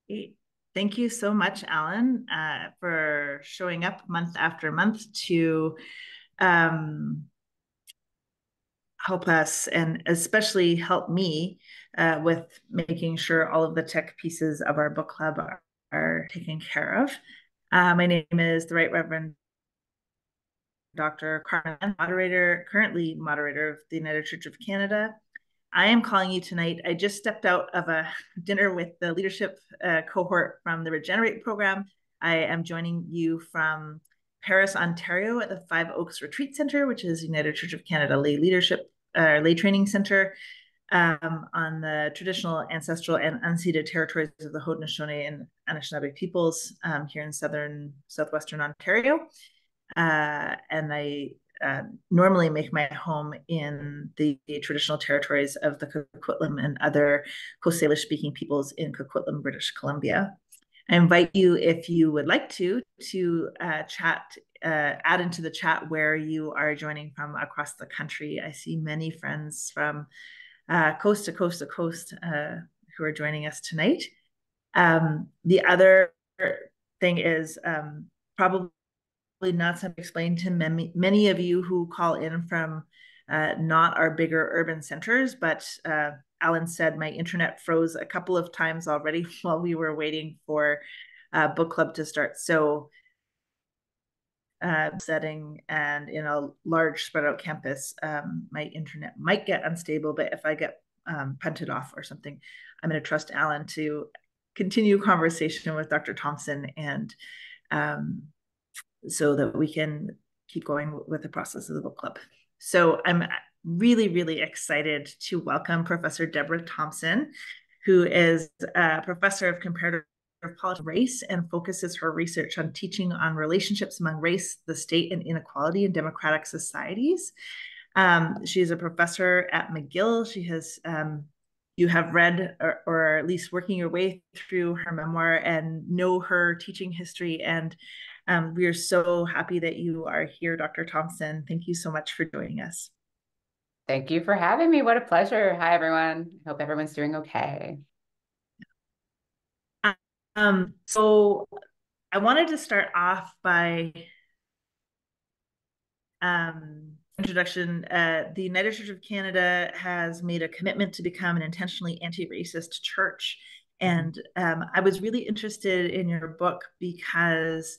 Great. Thank you so much, Alan, for showing up month after month to um, help us and especially help me with making sure all of the tech pieces of our book club are taken care of. My name is the Right Reverend Dr. Carmen, currently moderator of the United Church of Canada. I am calling you tonight. I just stepped out of a dinner with the leadership cohort from the Regenerate program. I am joining you from Paris, Ontario at the Five Oaks Retreat Center, which is United Church of Canada Lay Leadership, Lay Training Center, on the traditional, ancestral, and unceded territories of the Haudenosaunee and Anishinaabe peoples here in southwestern Ontario. And I normally make my home in the traditional territories of the Coquitlam and other Coast Salish speaking peoples in Coquitlam, British Columbia. I invite you, if you would like to add into the chat where you are joining from across the country. I see many friends from coast to coast to coast who are joining us tonight. The other thing is probably not something explained to many of you who call in from not our bigger urban centers, but Alan said my internet froze a couple of times already while we were waiting for book club to start. So setting and in a large spread out campus, my internet might get unstable, but if I get punted off or something, I'm going to trust Alan to continue conversation with Dr. Thompson and so that we can keep going with the process of the book club. So I'm really, really excited to welcome Professor Debra Thompson, who is a professor of comparative politics and race and focuses her research on teaching on relationships among race, the state, and inequality in democratic societies. She is a professor at McGill. She has you have read or at least working your way through her memoir and know her teaching history. And we are so happy that you are here, Dr. Thompson. Thank you so much for joining us. Thank you for having me. What a pleasure. Hi, everyone. Hope everyone's doing okay. So I wanted to start off by introduction. The United Church of Canada has made a commitment to become an intentionally anti-racist church. And I was really interested in your book because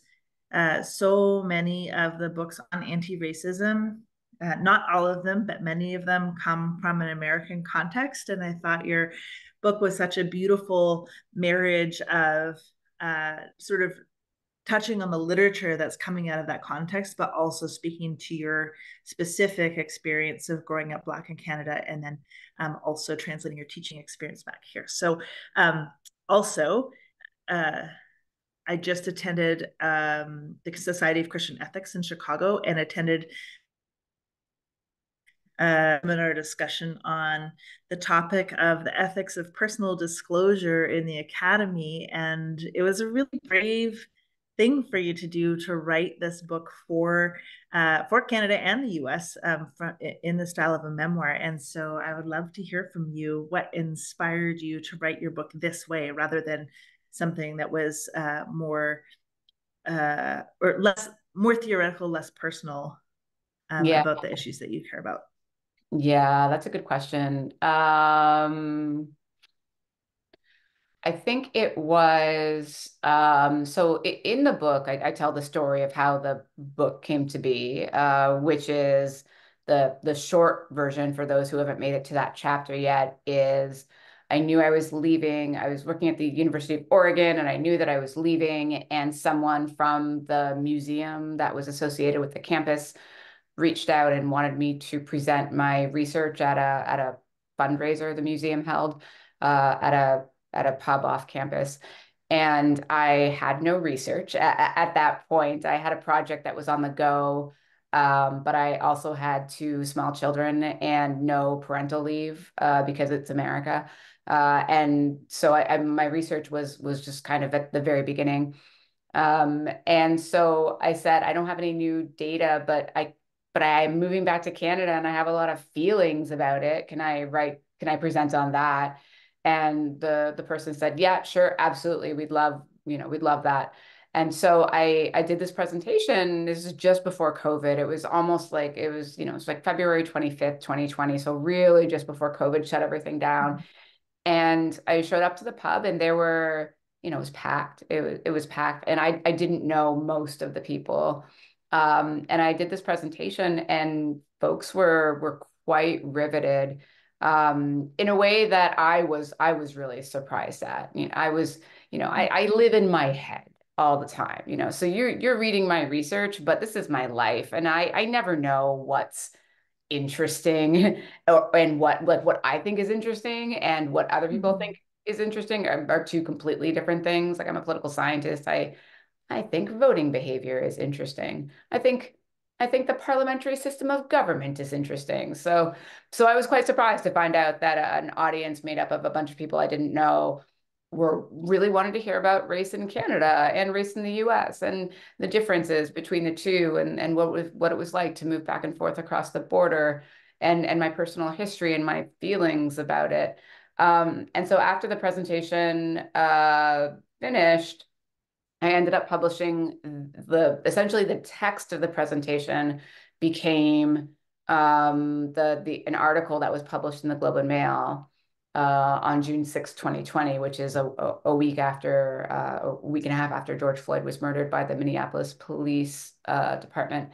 so many of the books on anti-racism, not all of them, but many of them come from an American context. And I thought your book was such a beautiful marriage of sort of touching on the literature that's coming out of that context, but also speaking to your specific experience of growing up Black in Canada, and then also translating your teaching experience back here. So also, I just attended the Society of Christian Ethics in Chicago and attended a seminar discussion on the topic of the ethics of personal disclosure in the academy. And it was a really brave thing for you to do, to write this book for Canada and the US in the style of a memoir. And so I would love to hear from you what inspired you to write your book this way rather than something that was more theoretical, less personal Yeah, about the issues that you care about. yeah, that's a good question. I think it was so in the book, I tell the story of how the book came to be, which is the short version for those who haven't made it to that chapter yet is I knew I was leaving. I was working at the University of Oregon and I knew that I was leaving, and someone from the museum that was associated with the campus reached out and wanted me to present my research at a fundraiser the museum held at a pub off campus. And I had no research at that point. I had a project that was on the go, but I also had two small children and no parental leave because it's America. And so my research was just kind of at the very beginning. And so I said, I don't have any new data, but I'm moving back to Canada and I have a lot of feelings about it. Can I present on that? And the person said, yeah, sure, absolutely. We'd love that. And so I did this presentation. This is just before COVID. It was almost like it's like February 25th, 2020. So really just before COVID shut everything down. And I showed up to the pub and there were, it was packed. It was packed. And I didn't know most of the people. And I did this presentation and folks were quite riveted in a way that I was really surprised at. I live in my head all the time, so you're reading my research, but this is my life. And I never know what's interesting and what I think is interesting and what other people Mm-hmm. think is interesting are two completely different things. Like I'm a political scientist. I think voting behavior is interesting. I think the parliamentary system of government is interesting. So I was quite surprised to find out that an audience made up of a bunch of people I didn't know were really wanting to hear about race in Canada and race in the US and the differences between the two and what it was like to move back and forth across the border and my personal history and my feelings about it. And so after the presentation finished, I ended up publishing essentially the text of the presentation became an article that was published in the Globe and Mail on June 6th, 2020, which is a week after a week and a half after George Floyd was murdered by the Minneapolis Police Department.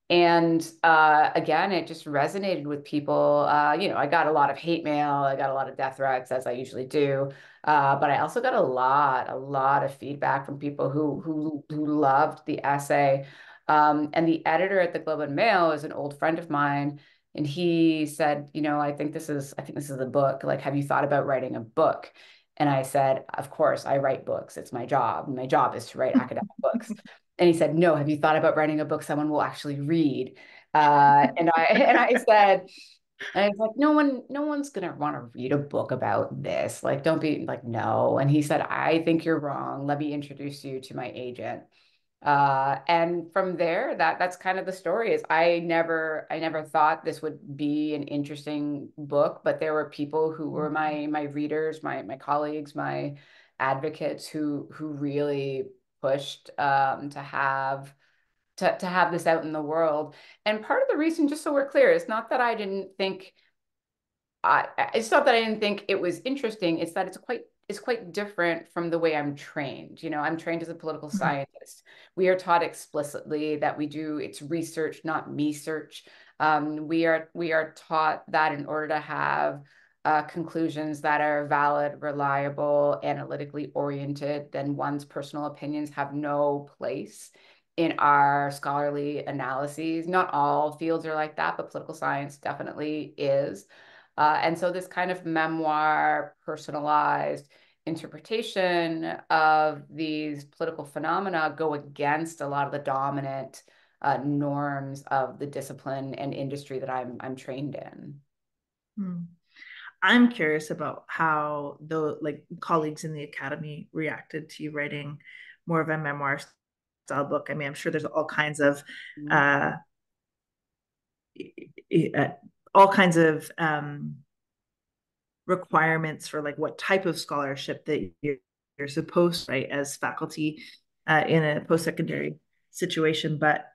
And again, it just resonated with people. I got a lot of hate mail. I got a lot of death threats, as I usually do. But I also got a lot of feedback from people who loved the essay. And the editor at the Globe and Mail is an old friend of mine, and he said, I think this is a book. Like, have you thought about writing a book? And I said, of course, I write books. It's my job. My job is to write academic books. And he said, no, have you thought about writing a book someone will actually read? And I was like, no one's gonna want to read a book about this. Like, don't be like, no. And he said, I think you're wrong. Let me introduce you to my agent. And from there, that's kind of the story. Is I never thought this would be an interesting book, but there were people who were my readers, my colleagues, my advocates who really pushed to have this out in the world. And part of the reason, just so we're clear, is not that I didn't think it's not that I didn't think it was interesting. It's that it's quite different from the way I'm trained. I'm trained as a political scientist. We are taught explicitly that it's research, not me search. We are taught that in order to have conclusions that are valid, reliable, analytically oriented, then one's personal opinions have no place in our scholarly analyses. Not all fields are like that, but political science definitely is. And so this kind of memoir, personalized interpretation of these political phenomena go against a lot of the dominant norms of the discipline and industry that I'm trained in. Mm. I'm curious about how the like colleagues in the academy reacted to you writing more of a memoir style book. I mean, I'm sure there's uh, uh, all kinds of requirements for like what type of scholarship that you're supposed to write as faculty in a post-secondary situation. But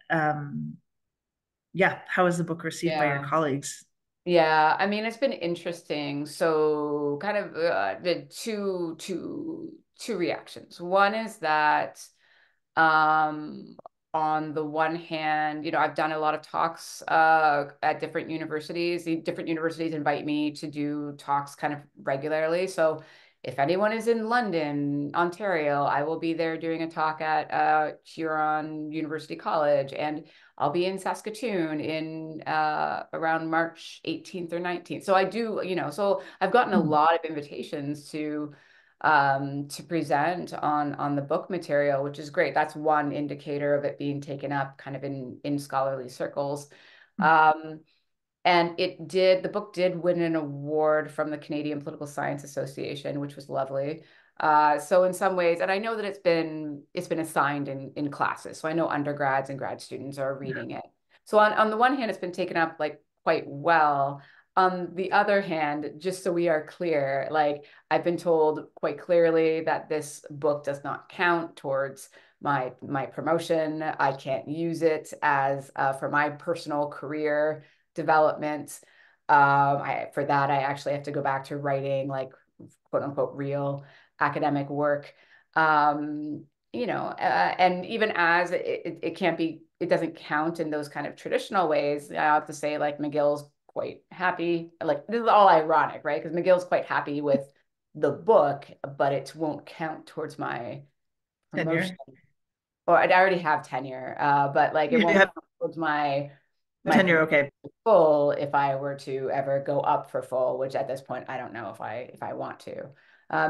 yeah, how was the book received by your Yeah. colleagues? Yeah, I mean, it's been interesting. So kind of the two reactions. One is that Um, on the one hand, I've done a lot of talks at different universities. The different universities invite me to do talks kind of regularly. So if anyone is in London, Ontario, I will be there doing a talk at Huron University College, and I'll be in Saskatoon in around March 18th or 19th. So I do, so I've gotten a lot of invitations to present on the book material, which is great. That's one indicator of it being taken up kind of in scholarly circles. Um, and the book did win an award from the Canadian Political Science Association, which was lovely. So in some ways, and I know that it's been assigned in classes. So I know undergrads and grad students are reading it. So on the one hand, it's been taken up like quite well. on the other hand, just so we are clear, like I've been told quite clearly that this book does not count towards my promotion. I can't use it as for my personal career development. For that, I actually have to go back to writing like quote unquote real academic work. And even as it can't be, it doesn't count in those kind of traditional ways. I have to say, like McGill's quite happy. Like this is all ironic, right? Because McGill's quite happy with the book, but it won't count towards my promotion. Tenure. Or I already have tenure, but like it You won't have count towards my tenure, promotion okay. to full if I were to ever go up for full, which at this point I don't know if I want to.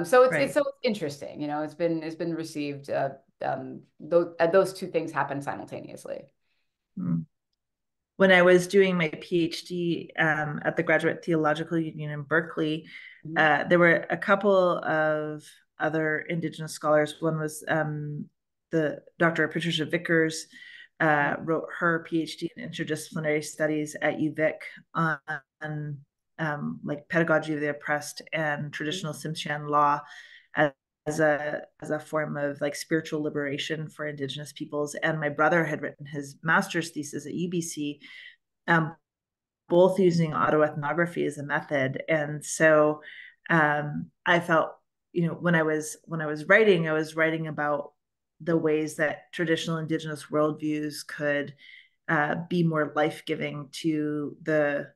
So it's Right. interesting, you know. It's been received. Those two things happen simultaneously. Mm. When I was doing my PhD at the Graduate Theological Union in Berkeley, Mhm. there were a couple of other Indigenous scholars. One was the Dr. Patricia Vickers, wrote her PhD in interdisciplinary studies at UVic on like pedagogy of the oppressed and traditional Tsimshian law as as a form of like spiritual liberation for Indigenous peoples. And my brother had written his master's thesis at UBC, um, both using autoethnography as a method. And so I felt, when I was writing, I was writing about the ways that traditional Indigenous worldviews could be more life-giving to the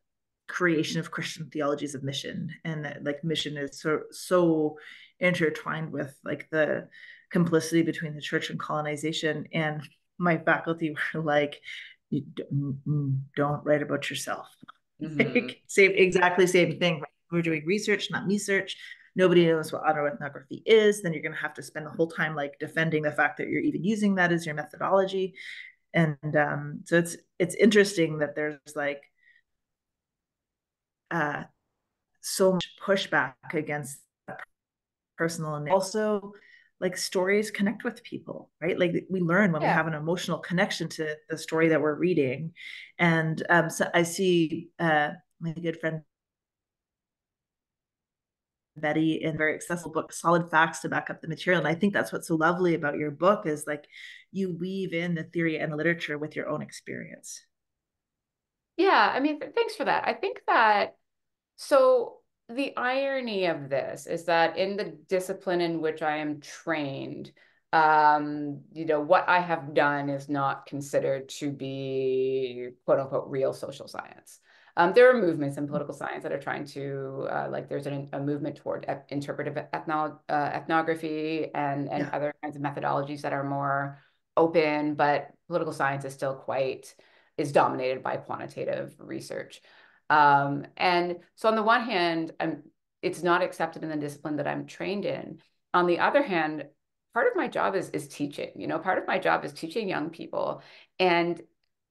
creation of Christian theologies of mission, and that like mission is so intertwined with like the complicity between the church and colonization. And my faculty were like, you don't write about yourself. Mm-hmm. Like, exactly same thing. Right? We're doing research, not me search. Nobody knows what autoethnography is. Then you're going to have to spend the whole time like defending the fact that you're even using that as your methodology. And so it's interesting that there's like uh, so much pushback against personal, and also like stories connect with people, right? Like we learn when we Yeah. have an emotional connection to the story that we're reading. And so I see my good friend Betty in a very accessible book, Solid Facts to Back Up the Material. And I think that's what's so lovely about your book is like you weave in the theory and the literature with your own experience. Yeah. I mean, thanks for that. I think that so the irony of this is that in the discipline in which I am trained, what I have done is not considered to be quote unquote real social science. There are movements in political science that are trying to, like, there's a movement toward interpretive ethnography and Yeah. other kinds of methodologies that are more open, but political science is dominated by quantitative research. And so on the one hand, it's not accepted in the discipline that I'm trained in. On the other hand, part of my job is teaching. Part of my job is teaching young people. And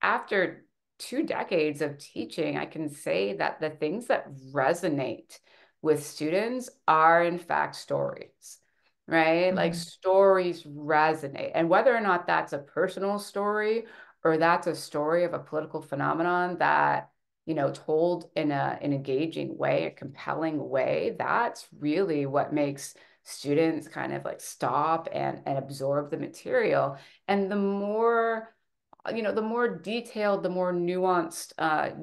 after 2 decades of teaching, I can say that the things that resonate with students are in fact stories, right? Like Mm-hmm. stories resonate. And whether or not that's a personal story or that's a story of a political phenomenon that told in an engaging way, a compelling way, that's really what makes students kind of like stop and absorb the material. And the more detailed, the more nuanced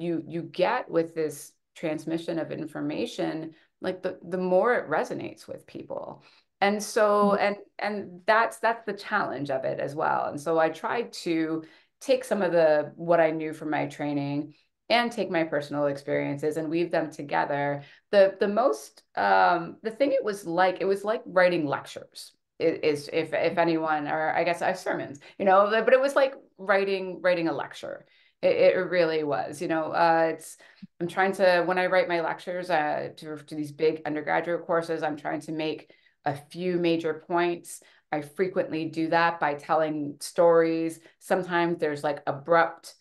you get with this transmission of information, like the more it resonates with people. And so and that's the challenge of it as well. And so I tried to take some of the what I knew from my training and take my personal experiences and weave them together. The thing it was like writing lectures. It is if anyone, or I guess I have sermons, but it was like writing a lecture. It really was. I'm trying to, when I write my lectures to these big undergraduate courses, I'm trying to make a few major points. I frequently do that by telling stories. Sometimes there's like abrupt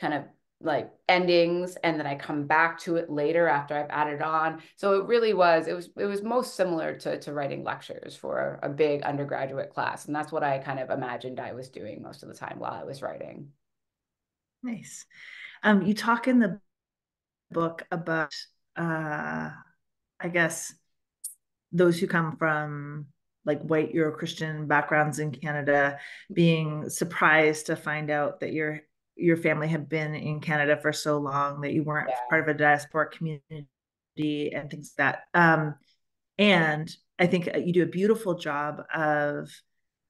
kind of like endings, and then I come back to it later after I've added on. So it was most similar to writing lectures for a big undergraduate class. And that's what I kind of imagined I was doing most of the time while I was writing. Nice. You talk in the book about I guess those who come from like white Euro-Christian backgrounds in Canada being surprised to find out that your family had been in Canada for so long, that you weren't Yeah. part of a diasporic community and things like that. And I think you do a beautiful job of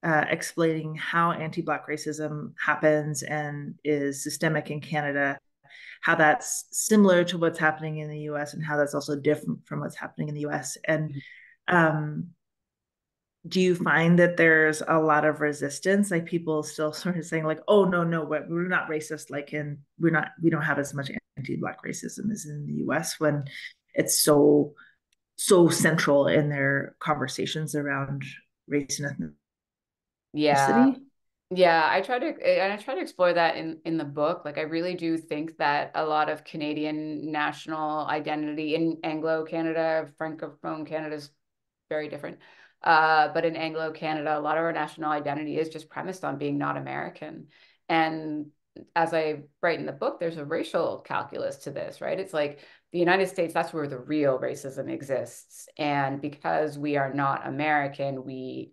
explaining how anti-Black racism happens and is systemic in Canada, how that's similar to what's happening in the US, and how that's also different from what's happening in the US. And um, do you find that there's a lot of resistance, like people still sort of saying like, oh no, no, we're not racist, like, and we don't have as much anti-Black racism as in the US, when it's so central in their conversations around race and Yeah. ethnicity? Yeah, I try to explore that in the book. Like I really do think that a lot of Canadian national identity in Anglo Canada, Francophone Canada is very different. But in Anglo Canada, a lot of our national identity is just premised on being not American. And as I write in the book, there's a racial calculus to this, right? It's like the United States, that's where the real racism exists. And because we are not American, we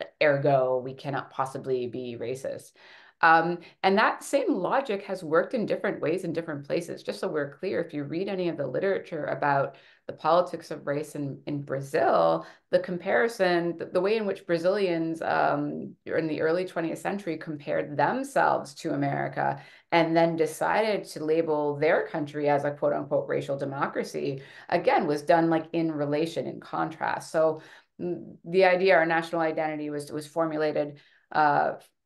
cannot possibly be racist. And that same logic has worked in different ways in different places. Just so we're clear, if you read any of the literature about the politics of race in Brazil, the comparison, the way in which Brazilians in the early 20th century compared themselves to America and then decided to label their country as a quote unquote racial democracy, again, was done like in relation, in contrast. So the idea our national identity was formulated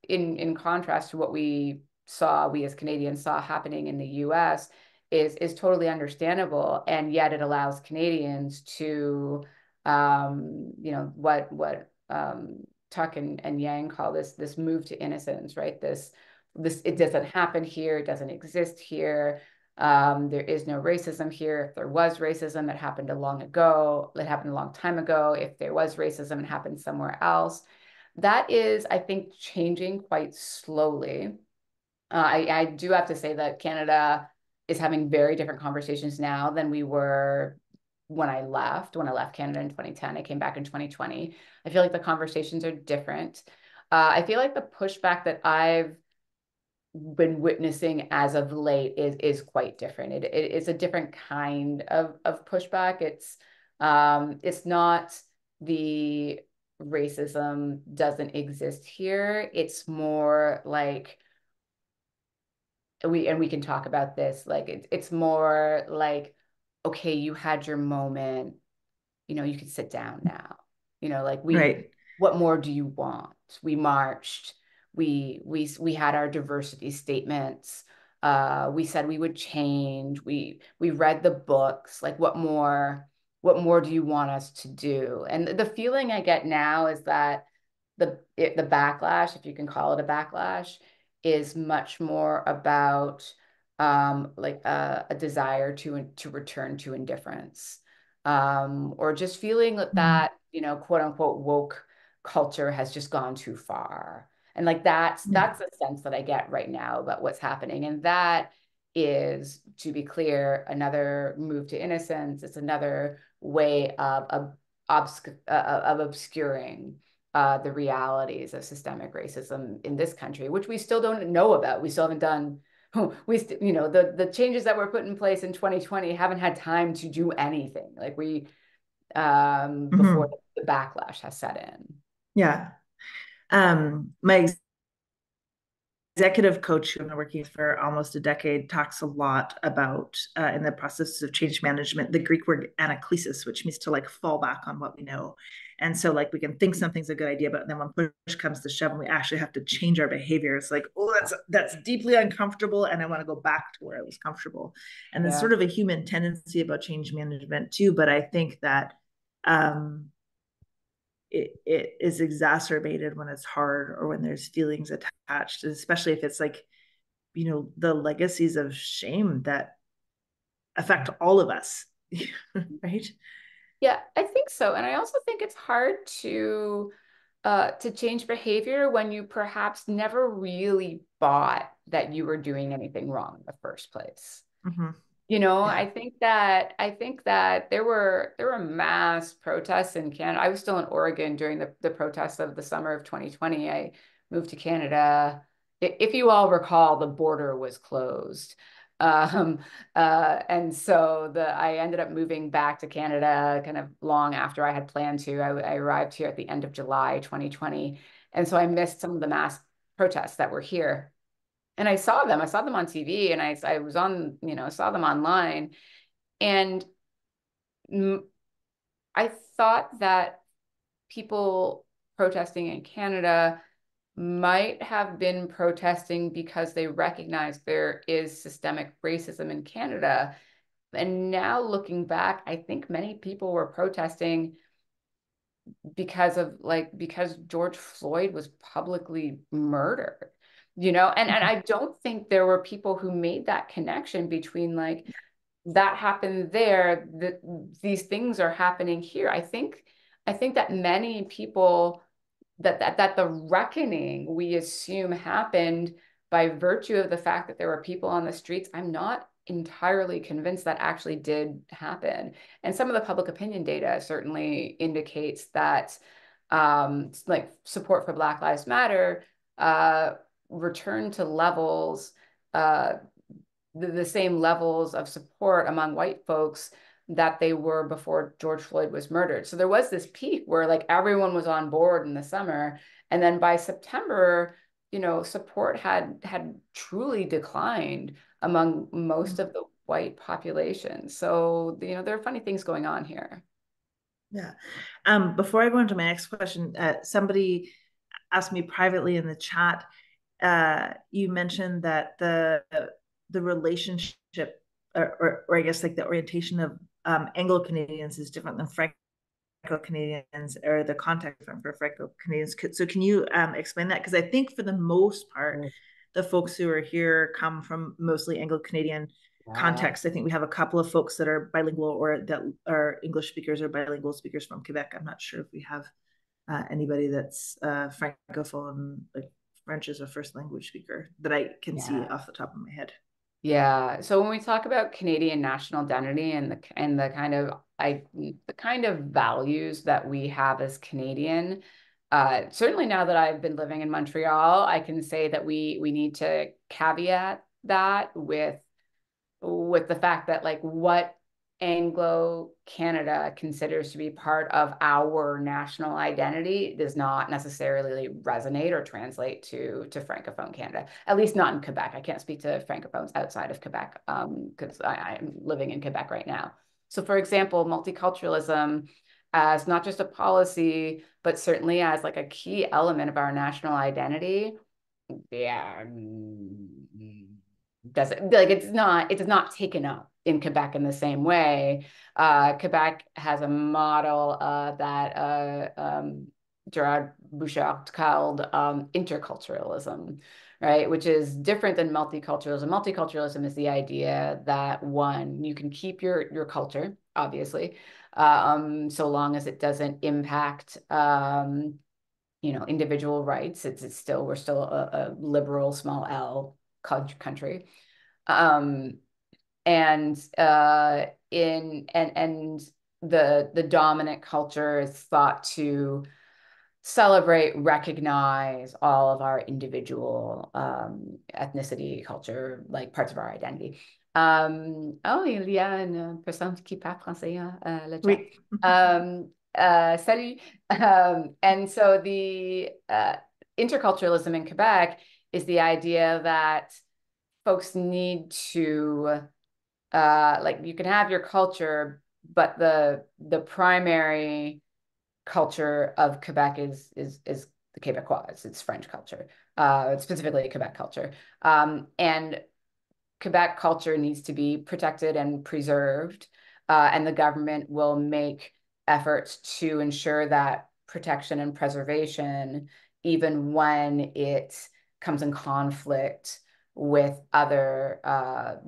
in contrast to what we as Canadians saw happening in the US is totally understandable. And yet it allows Canadians to what Tuck and Yang call this move to innocence, right? This it doesn't happen here, it doesn't exist here. There is no racism here. If there was racism, it happened a long ago. It happened a long time ago. If there was racism, it happened somewhere else. That is, I think, changing quite slowly. I do have to say that Canada is having very different conversations now than we were when I left. When I left Canada in 2010, I came back in 2020. I feel like the conversations are different. I feel like the pushback that I've been witnessing as of late is quite different. It is a different kind of pushback. It's not the racism doesn't exist here. It's more like we can talk about this. Like it's more like, okay, you had your moment, you can sit down now. Like Right. what more do you want? We marched, we had our diversity statements. We said we would change. We read the books. Like what more do you want us to do? And the feeling I get now is that the backlash, if you can call it a backlash, is much more about like a desire to return to indifference, or just feeling Mm. that quote unquote woke culture has just gone too far. And like that's the sense that I get right now about what's happening. And that is, to be clear, another move to innocence. It's another way of obscuring the realities of systemic racism in this country, which we still don't know about. We still haven't done. The changes that were put in place in 2020 haven't had time to do anything. Like before Mhm. the backlash has set in. Yeah. My executive coach who I've been working with for almost a decade talks a lot about in the process of change management the Greek word anaklesis, which means to like fall back on what we know. And so like we can think something's a good idea, but then when push comes to shove and we actually have to change our behavior, it's like, oh, that's deeply uncomfortable and I want to go back to where I was comfortable. And there's Yeah. sort of a human tendency about change management too, but I think that um, it is exacerbated when it's hard or when there's feelings attached, especially if it's like, the legacies of shame that affect all of us. Right. Yeah, I think so. And I also think it's hard to change behavior when you perhaps never really bought that you were doing anything wrong in the first place. Mm-hmm. Yeah. I think that there were mass protests in Canada. I was still in Oregon during the protests of the summer of 2020. I moved to Canada. If you all recall, the border was closed. Um, and so I ended up moving back to Canada kind of long after I had planned to. I arrived here at the end of July 2020. And so I missed some of the mass protests that were here. And I saw them on TV, and I was on, saw them online. And mm, I thought that people protesting in Canada might have been protesting because they recognize there is systemic racism in Canada. And now looking back, I think many people were protesting because George Floyd was publicly murdered, and I don't think there were people who made that connection between like that happened there, that these things are happening here. I think that many people that the reckoning we assume happened by virtue of the fact that there were people on the streets. I'm not entirely convinced that actually did happen. And some of the public opinion data certainly indicates that like support for Black Lives Matter uh, returned to levels, uh, the same levels of support among white folks that they were before George Floyd was murdered. So there was this peak where like everyone was on board in the summer, and then by September, support had truly declined among most of the white population. So, there are funny things going on here. Yeah. Before I go into my next question, somebody asked me privately in the chat. You mentioned that the relationship, or I guess like the orientation of Anglo Canadians is different than Franco Canadians, or the context for Franco Canadians. So can you explain that? Because I think for the most part, the folks who are here come from mostly Anglo Canadian Yeah. context. I think we have a couple of folks that are bilingual or that are English speakers or bilingual speakers from Quebec. I'm not sure if we have anybody that's francophone, like French as a first language speaker, that I can see Yeah. off the top of my head. Yeah. So when we talk about Canadian national identity and the kind of values that we have as Canadian, certainly now that I've been living in Montreal, I can say that we need to caveat that with the fact that like what Anglo Canada considers to be part of our national identity does not necessarily resonate or translate to Francophone Canada, at least not in Quebec. I can't speak to Francophones outside of Quebec because I'm living in Quebec right now. So, for example, multiculturalism as not just a policy, but certainly as like a key element of our national identity, yeah, doesn't like it does not taken up in Quebec in the same way. Quebec has a model that Gerard Bouchard called interculturalism, right? Which is different than multiculturalism. Multiculturalism is the idea that one, you can keep your culture, obviously, so long as it doesn't impact individual rights. We're still a liberal small L country. Um, and in and the dominant culture is thought to celebrate, recognize all of our individual ethnicity, culture, like parts of our identity. Oh, il y a une personne qui parle français, le chat. Oui. Salut. And so the interculturalism in Quebec is the idea that folks need to like you can have your culture, but the primary culture of Quebec is the Quebecois. It's French culture, specifically Quebec culture, and Quebec culture needs to be protected and preserved, and the government will make efforts to ensure that protection and preservation, even when it comes in conflict with other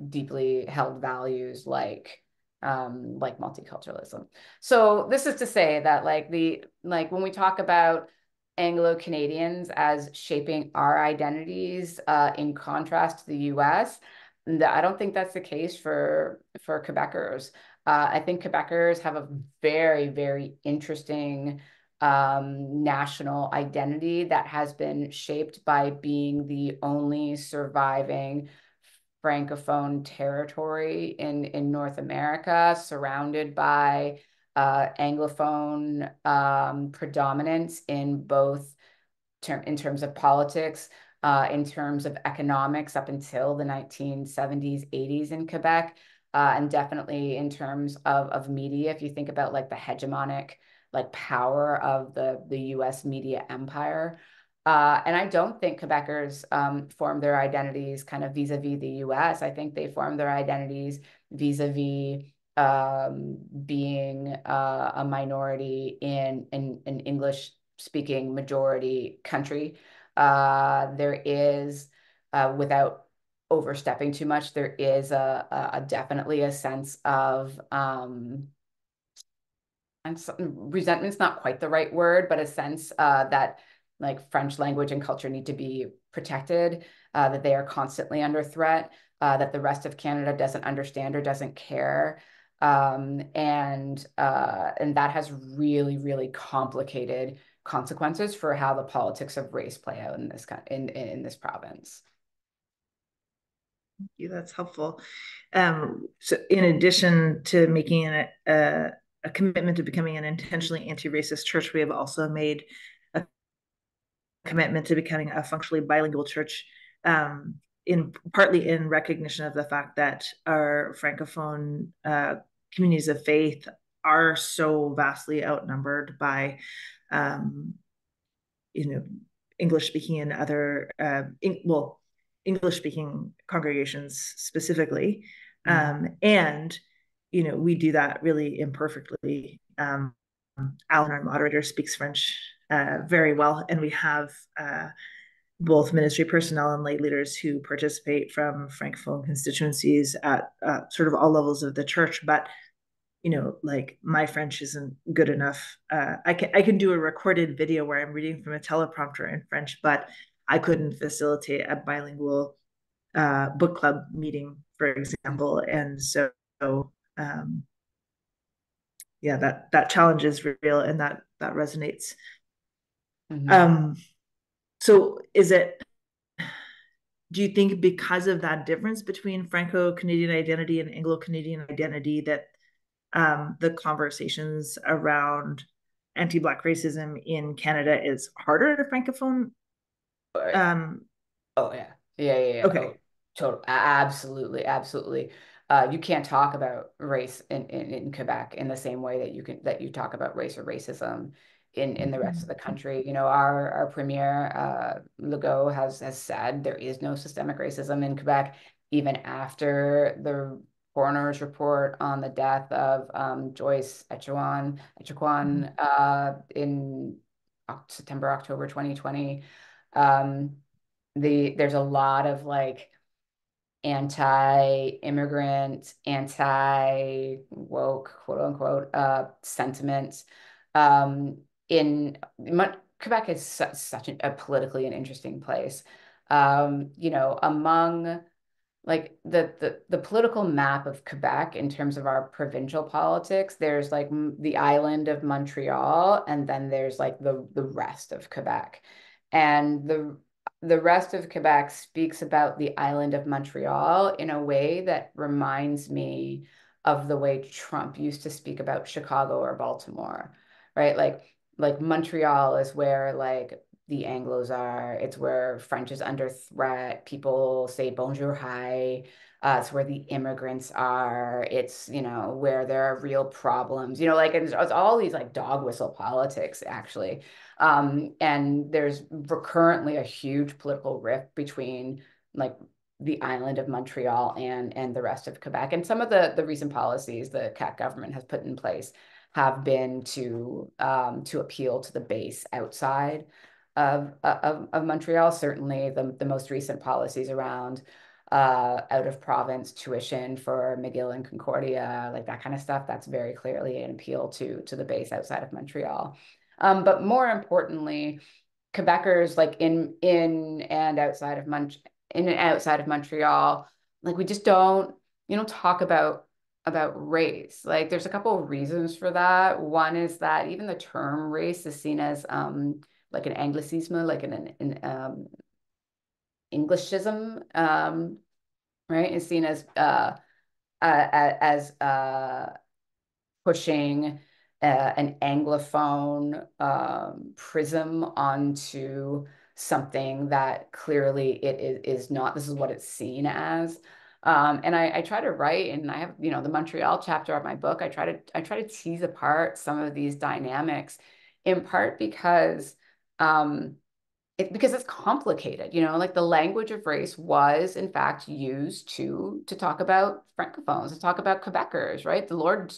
deeply held values like multiculturalism. So this is to say that like when we talk about Anglo Canadians as shaping our identities in contrast to the US, I don't think that's the case for Quebecers. I think Quebecers have a very, very interesting national identity that has been shaped by being the only surviving Francophone territory in North America, surrounded by Anglophone predominance in both in terms of politics, in terms of economics up until the 1970s, 80s in Quebec, and definitely in terms of media. If you think about like the hegemonic like power of the U.S. media empire. And I don't think Quebecers form their identities kind of vis-a-vis the U.S. I think they form their identities vis-a-vis being a minority in an English speaking majority country. There is, without overstepping too much, there is a definitely a sense of and resentment's not quite the right word, but a sense that like French language and culture need to be protected, that they are constantly under threat, that the rest of Canada doesn't understand or doesn't care. And that has really, really complicated consequences for how the politics of race play out in this in this province. Thank you. That's helpful. So, in addition to making a commitment to becoming an intentionally anti-racist church, we have also made a commitment to becoming a functionally bilingual church, in partly in recognition of the fact that our francophone communities of faith are so vastly outnumbered by, um, you know, English speaking and other English speaking congregations specifically. And we do that really imperfectly. Alan, our moderator, speaks French very well, and we have both ministry personnel and lay leaders who participate from francophone constituencies at sort of all levels of the church. But like my French isn't good enough. I can do a recorded video where I'm reading from a teleprompter in French, but I couldn't facilitate a bilingual book club meeting, for example. And so, um, yeah, that challenge is real, and that resonates. So, do you think because of that difference between Franco-Canadian identity and Anglo-Canadian identity that the conversations around anti-Black racism in Canada is harder in a francophone? Oh yeah. Okay. Oh, total, absolutely, absolutely. You can't talk about race in Quebec in the same way that you talk about race or racism in the rest of the country. Our premier Legault has said there is no systemic racism in Quebec, even after the coroner's report on the death of Joyce Echaquan in September, October 2020. There's a lot of like anti-immigrant, anti-woke, quote unquote, sentiments. In Quebec is such a politically an interesting place. Among like the political map of Quebec in terms of our provincial politics, there's like the island of Montreal, and then there's like the rest of Quebec. And the rest of Quebec speaks about the island of Montreal in a way that reminds me of the way Trump used to speak about Chicago or Baltimore, right? Like Montreal is where like the Anglos are. It's where French is under threat. People say bonjour, hi. It's where the immigrants are. It's, where there are real problems, like it's all these like dog whistle politics, actually. And there's recurrently a huge political rift between like the island of Montreal and the rest of Quebec. And some of the recent policies the CAQ government has put in place have been to appeal to the base outside of Montreal. Certainly the most recent policies around out of province tuition for McGill and Concordia, like that kind of stuff, that's very clearly an appeal to the base outside of Montreal. But more importantly, Quebecers like in and outside of Montreal like we just you don't talk about race. Like there's a couple of reasons for that. One is that even the term race is seen as like an anglicism, like an Englishism, right? It's seen as pushing an Anglophone prism onto something that clearly is not. This is what it's seen as. And I try to write, and I have, the Montreal chapter of my book. I try to tease apart some of these dynamics, in part um, because it's complicated, like the language of race was in fact used to talk about francophones, to talk about Quebecers, right? The Lord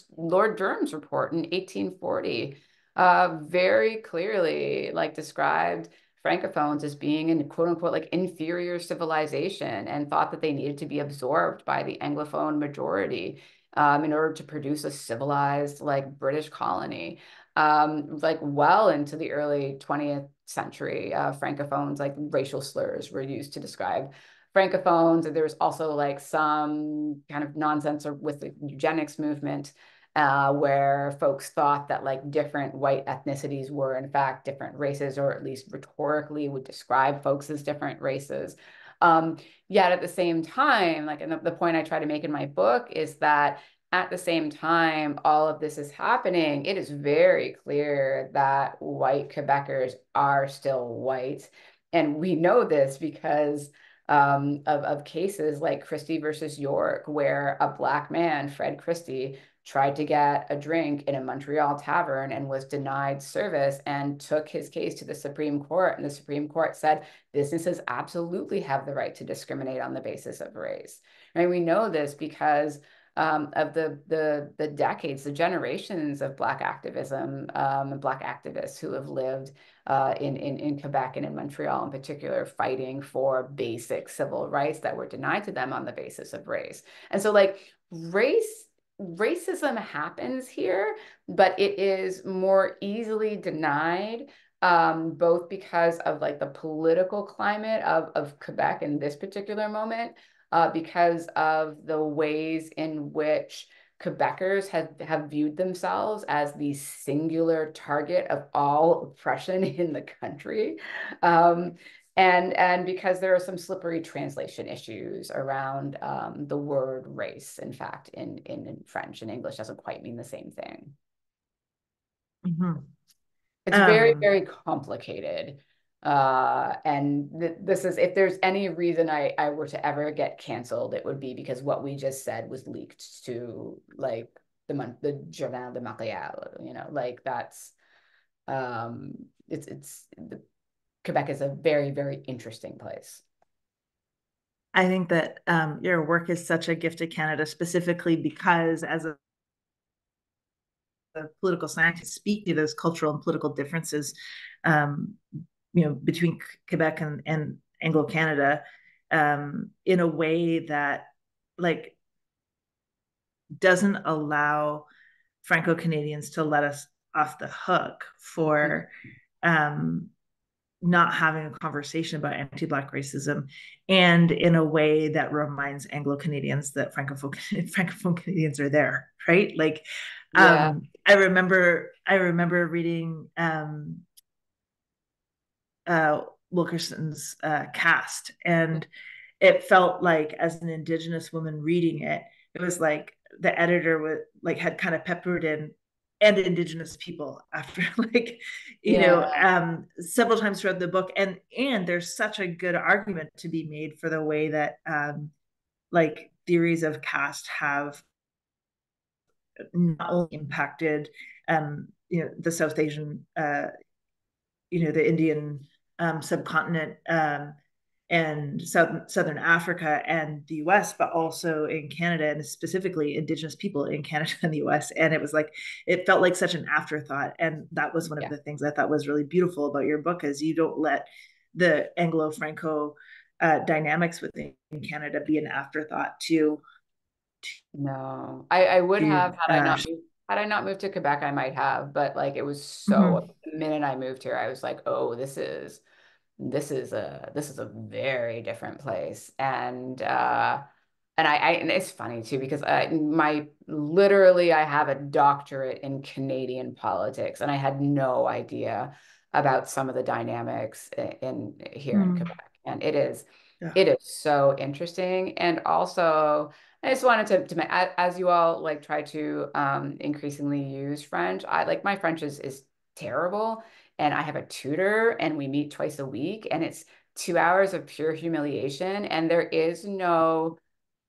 Durham's report in 1840 very clearly like described francophones as being in quote unquote like inferior civilization, and thought that they needed to be absorbed by the Anglophone majority in order to produce a civilized like British colony. Like well into the early 20th century, francophones, like racial slurs were used to describe francophones. And there was also like some kind of nonsense with the eugenics movement, where folks thought that like different white ethnicities were in fact different races, or at least rhetorically would describe folks as different races. Yet at the same time, like, and the point I try to make in my book is that at the same time all of this is happening, it is very clear that white Quebecers are still white. And we know this because of cases like Christie versus York, where a Black man, Fred Christie, tried to get a drink in a Montreal tavern and was denied service, and took his case to the Supreme Court. And the Supreme Court said businesses absolutely have the right to discriminate on the basis of race. Right? We know this because of the decades, the generations of Black activism, and Black activists who have lived in Quebec and in Montreal in particular, fighting for basic civil rights that were denied to them on the basis of race. And so like racism happens here, but it is more easily denied, both because of like the political climate of Quebec in this particular moment, because of the ways in which Quebecers have viewed themselves as the singular target of all oppression in the country. And because there are some slippery translation issues around the word race. In fact, in French and English doesn't quite mean the same thing. Mm-hmm. It's very, very complicated. And this is, if there's any reason I were to ever get canceled, it would be because what we just said was leaked to like the Journal de Montréal, like that's, Quebec is a very, very interesting place. I think that your work is such a gift to Canada, specifically because as a political scientist, speak to those cultural and political differences, um, between Quebec and Anglo Canada, in a way that like doesn't allow Franco Canadians to let us off the hook for um, not having a conversation about anti-Black racism, and in a way that reminds Anglo Canadians that Francophone Canadians are there, right? Like, Yeah. I remember reading uh, Wilkerson's Cast, and it felt like, as an Indigenous woman reading it, it was like the editor would like had kind of peppered in and Indigenous people after like Yeah. several times throughout the book, and there's such a good argument to be made for the way that like theories of caste have not only impacted the South Asian the Indian subcontinent, and Southern Africa and the US, but also in Canada, and specifically Indigenous people in Canada and the US. And it was like, it felt like such an afterthought. And that was one of Yeah. the things I thought was really beautiful about your book, is you don't let the Anglo-Franco dynamics within Canada be an afterthought No, I would have, to had I not moved to Quebec, I might have, but like it was mm-hmm. so, the minute I moved here, I was like, oh, this is a very different place. And and it's funny too because literally I have a doctorate in Canadian politics, and I had no idea about some of the dynamics in here in Mm. Quebec, and it is Yeah. it is so interesting. And also, I just wanted as you all like try to increasingly use French, I like my French is terrible, and I have a tutor, and we meet twice a week, and it's 2 hours of pure humiliation, and there is no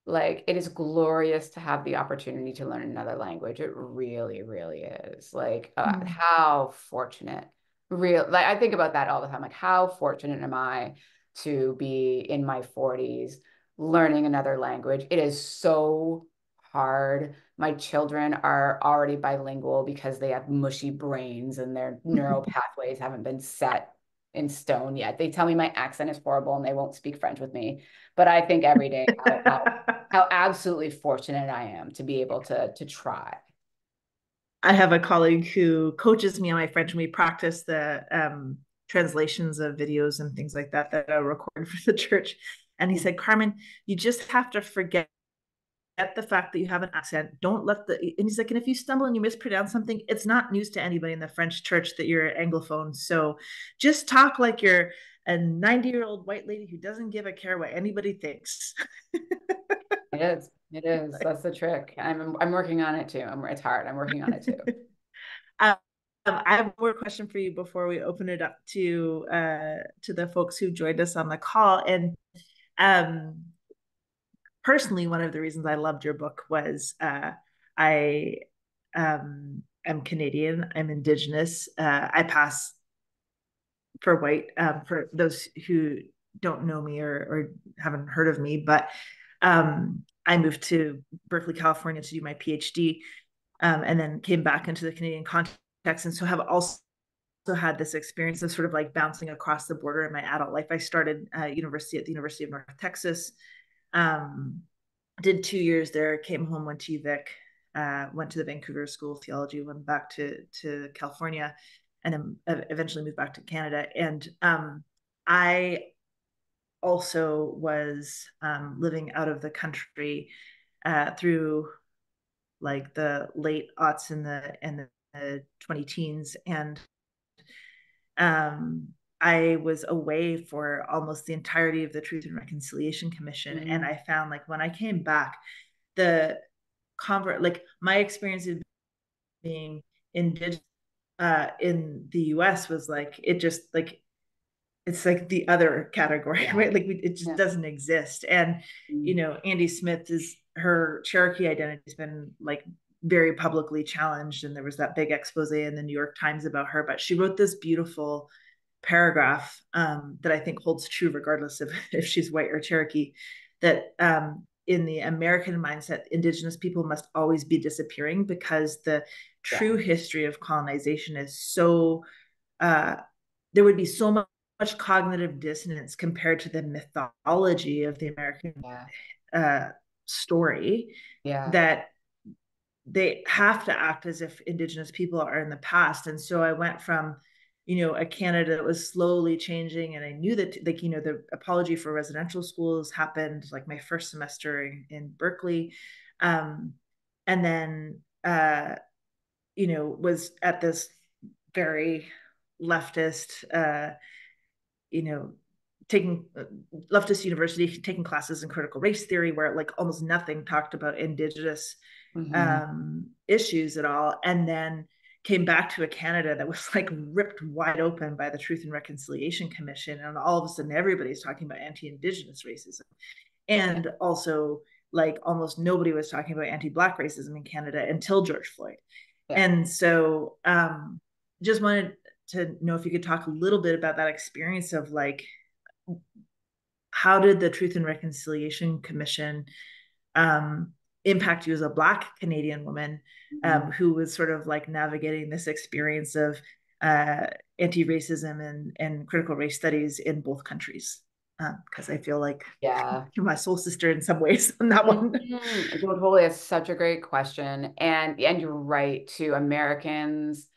like it is glorious to have the opportunity to learn another language. It really, really is. Like Mm. how fortunate. Real like I think about that all the time. Like how fortunate am I to be in my 40s learning another language? It is so hard. My children are already bilingual because they have mushy brains and their neural pathways haven't been set in stone yet. They tell me my accent is horrible and they won't speak French with me. But I think every day how absolutely fortunate I am to be able to try. I have a colleague who coaches me on my French, and we practice the translations of videos and things like that that I record for the church. And he said, Carmen, you just have to forget the fact that you have an accent. Don't let the, and he's like, and if you stumble and you mispronounce something, it's not news to anybody in the French church that you're Anglophone. So just talk like you're a 90-year-old white lady who doesn't give a care what anybody thinks. It is. It is. That's the trick. I'm working on it too. It's hard. I'm working on it too. um, I have more question for you before we open it up to the folks who joined us on the call. And um, personally, one of the reasons I loved your book was I am Canadian. I'm Indigenous. I pass for white for those who don't know me or haven't heard of me, but I moved to Berkeley, California to do my PhD, and then came back into the Canadian context, and so have also had this experience of sort of like bouncing across the border in my adult life. I started university at the University of North Texas, um, did 2 years there, came home, went to UVic, went to the Vancouver School of Theology, went back to California, and then eventually moved back to Canada. And I also was living out of the country through like the late aughts and the 20 teens, and um, I was away for almost the entirety of the Truth and Reconciliation Commission, and Mm-hmm. I found like when I came back, the convert like my experience of being indigenous in the US was like it just like it's like the other category, Yeah. right? Like it just Yeah. doesn't exist. And Mm-hmm. Andy Smith is her Cherokee identity has been like very publicly challenged, and there was that big expose in the New York Times about her. But she wrote this beautiful paragraph that I think holds true regardless of if she's white or Cherokee. That in the American mindset, Indigenous people must always be disappearing because the Yeah. true history of colonization is so uh, there would be so much cognitive dissonance compared to the mythology of the American Yeah. uh, story Yeah. that they have to act as if Indigenous people are in the past. And so I went from, a Canada that was slowly changing, and I knew that, like, the apology for residential schools happened like my first semester in Berkeley, and then was at this very leftist you know, taking leftist university, taking classes in critical race theory, where like almost nothing talked about indigenous Mm-hmm. issues at all, and then came back to a Canada that was like ripped wide open by the Truth and Reconciliation Commission, and all of a sudden everybody's talking about anti-indigenous racism, Yeah. and also like almost nobody was talking about anti-black racism in Canada until George Floyd. Yeah. And so just wanted to know if you could talk a little bit about that experience of like how did the Truth and Reconciliation Commission impact you as a Black Canadian woman Mm-hmm. who was sort of like navigating this experience of uh, anti-racism and critical race studies in both countries? Because I feel like Yeah. you're my soul sister in some ways on that one. Totally, it's such a great question, and you're right too. Americans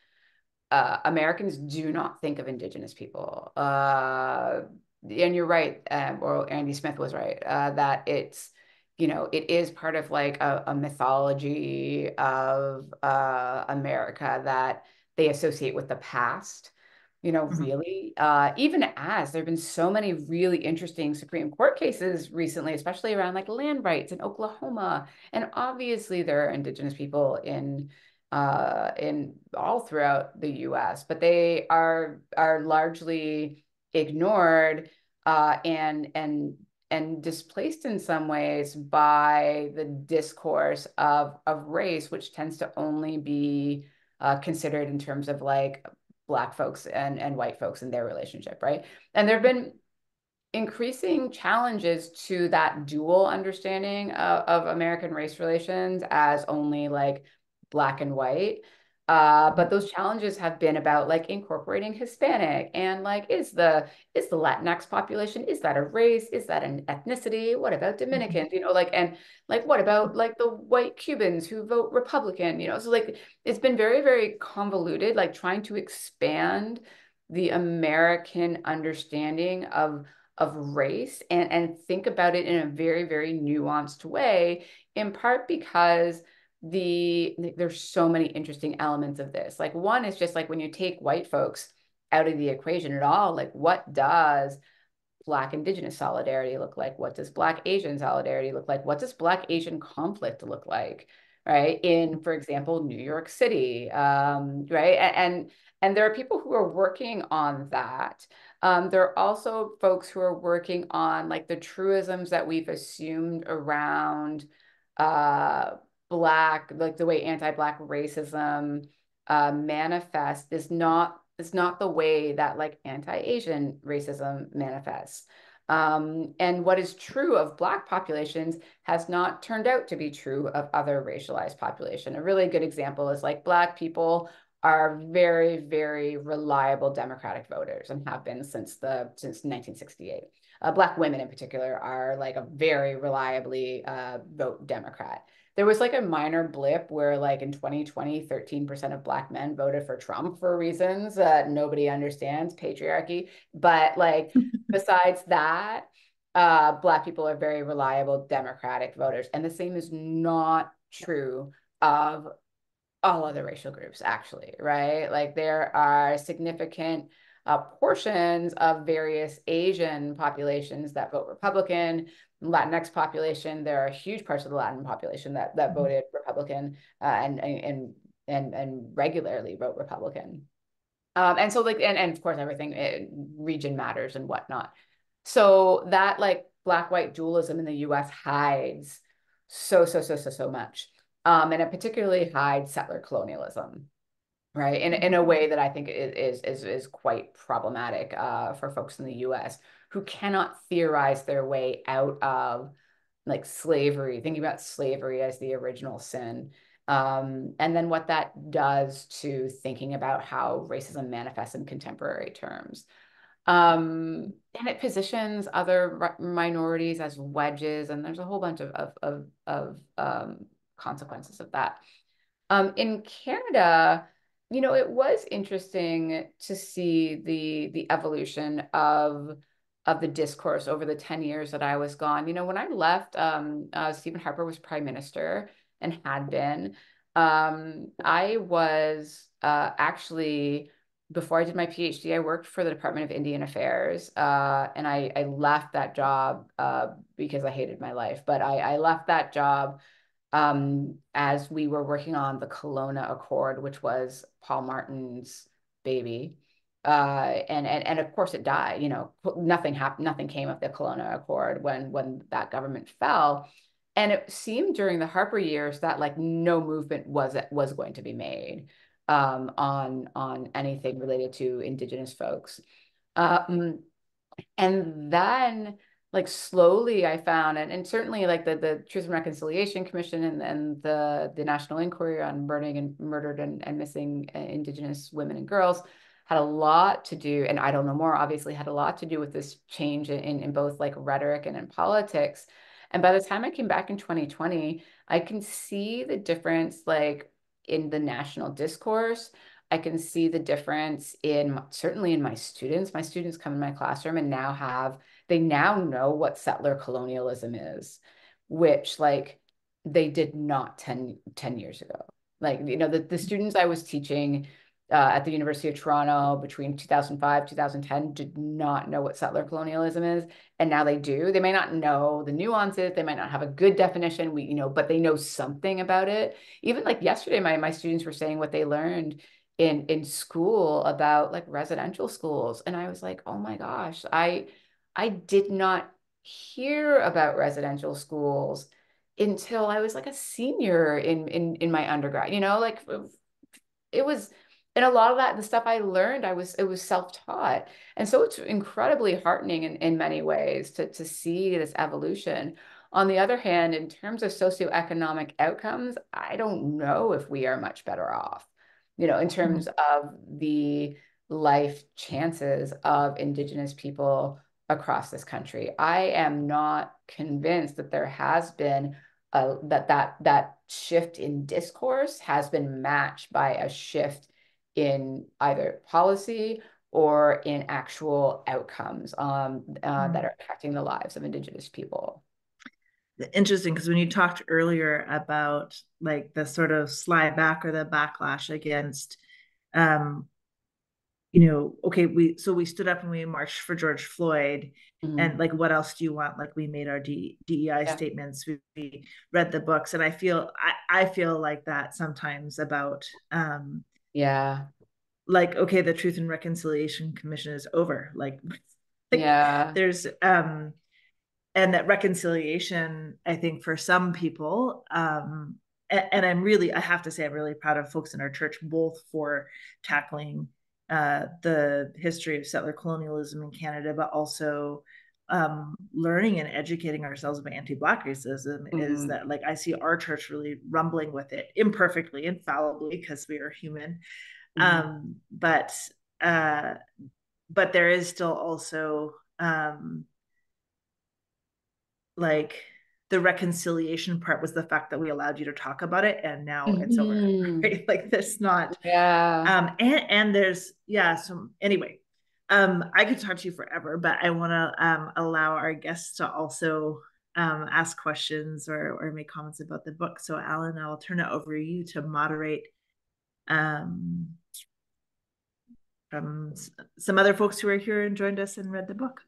do not think of Indigenous people. And you're right, or Andy Smith was right, that it is part of like a mythology of America that they associate with the past. Mhm. Really, even as there have been so many really interesting Supreme Court cases recently, especially around like land rights in Oklahoma. And obviously there are Indigenous people in all throughout the US, but they are largely ignored and displaced in some ways by the discourse of race, which tends to only be considered in terms of like Black folks and white folks in their relationship, right? And there have been increasing challenges to that dual understanding of American race relations as only like Black and white. But those challenges have been about like incorporating Hispanic and like is the Latinx population, is that a race? Is that an ethnicity? What about Mhm. Dominicans? Like, and like what about like the white Cubans who vote Republican? So like it's been very, very convoluted, like trying to expand the American understanding of race and think about it in a very, very nuanced way, in part because there's so many interesting elements of this. Like one is just like when you take white folks out of the equation at all, like what does Black Indigenous solidarity look like? What does Black Asian solidarity look like? What does Black Asian conflict look like? Right. In, for example, New York City. Right. And there are people who are working on that. There are also folks who are working on like the truisms that we've assumed around uh, Black, like the way anti-Black racism manifests is not the way that like anti-Asian racism manifests. And what is true of Black populations has not turned out to be true of other racialized population. A really good example is like Black people are very, very reliable Democratic voters and have been since 1968. Black women in particular are like a very reliably vote Democrat. There was like a minor blip where like in 2020, 13% of Black men voted for Trump for reasons that nobody understands, patriarchy. But like besides that, Black people are very reliable Democratic voters. And the same is not true of all other racial groups, actually, right? Like there are significant portions of various Asian populations that vote Republican, Latinx population. There are huge parts of the Latin population that Mhm. voted Republican and regularly vote Republican. And so like and of course everything region matters and whatnot. So that like Black white dualism in the US hides so much. And it particularly hides settler colonialism, right? In a Mhm. way that I think is quite problematic for folks in the US who cannot theorize their way out of like slavery, thinking about slavery as the original sin. And then what that does to thinking about how racism manifests in contemporary terms. And it positions other minorities as wedges, and there's a whole bunch of consequences of that. In Canada, it was interesting to see the evolution of the discourse over the 10 years that I was gone. When I left, Stephen Harper was prime minister and had been. I was actually, before I did my PhD, I worked for the Department of Indian Affairs, and I left that job because I hated my life. But I left that job as we were working on the Kelowna Accord, which was Paul Martin's baby. And of course it died. Nothing happened, nothing came of the Kelowna Accord when that government fell. And it seemed during the Harper years that like no movement was going to be made on anything related to Indigenous folks. Um, and then like slowly I found and certainly like the Truth and Reconciliation Commission and the National Inquiry on burning and murdered and missing Indigenous women and girls had a lot to do, and I Don't Know More obviously had a lot to do with this change in both like rhetoric and in politics. And by the time I came back in 2020, I can see the difference like in the national discourse. I can see the difference in certainly in my students. My students come in my classroom and they now know what settler colonialism is, which like they did not 10 years ago. Like, you know, the students I was teaching at the University of Toronto between 2005, 2010 did not know what settler colonialism is. And now they do. They may not know the nuances. They might not have a good definition, you know, but they know something about it. Even like yesterday, my students were saying what they learned in school about like residential schools. And I was like, oh my gosh, I did not hear about residential schools until I was like a senior in my undergrad, you know, like it was, and a lot of that, the stuff I learned, it was self-taught. And so it's incredibly heartening in many ways to see this evolution. On the other hand, in terms of socioeconomic outcomes, I don't know if we are much better off, you know, in terms of the life chances of Indigenous people across this country. I am not convinced that there has been that shift in discourse has been matched by a shift in either policy or in actual outcomes that are affecting the lives of Indigenous people. Interesting, because when you talked earlier about like the sort of slide back or the backlash against um okay, we stood up and we marched for George Floyd, and like, what else do you want? Like, we made our DEI Yeah. statements, we read the books, and I feel like that sometimes about Yeah. like, okay, the Truth and Reconciliation Commission is over, like Yeah. there's and that reconciliation, I think, for some people, and I have to say, I'm really proud of folks in our church, both for tackling the history of settler colonialism in Canada, but also learning and educating ourselves about anti-Black racism. Is that, like, I see our church really rumbling with it, imperfectly, infallibly, because we are human. But there is still also like, the reconciliation part was the fact that we allowed you to talk about it, and now it's over, right? Like, there's not Yeah. and there's, yeah, so anyway, I could talk to you forever, but I want to allow our guests to also ask questions or make comments about the book. So Alan, I'll turn it over to you to moderate um from some other folks who are here and joined us and read the book.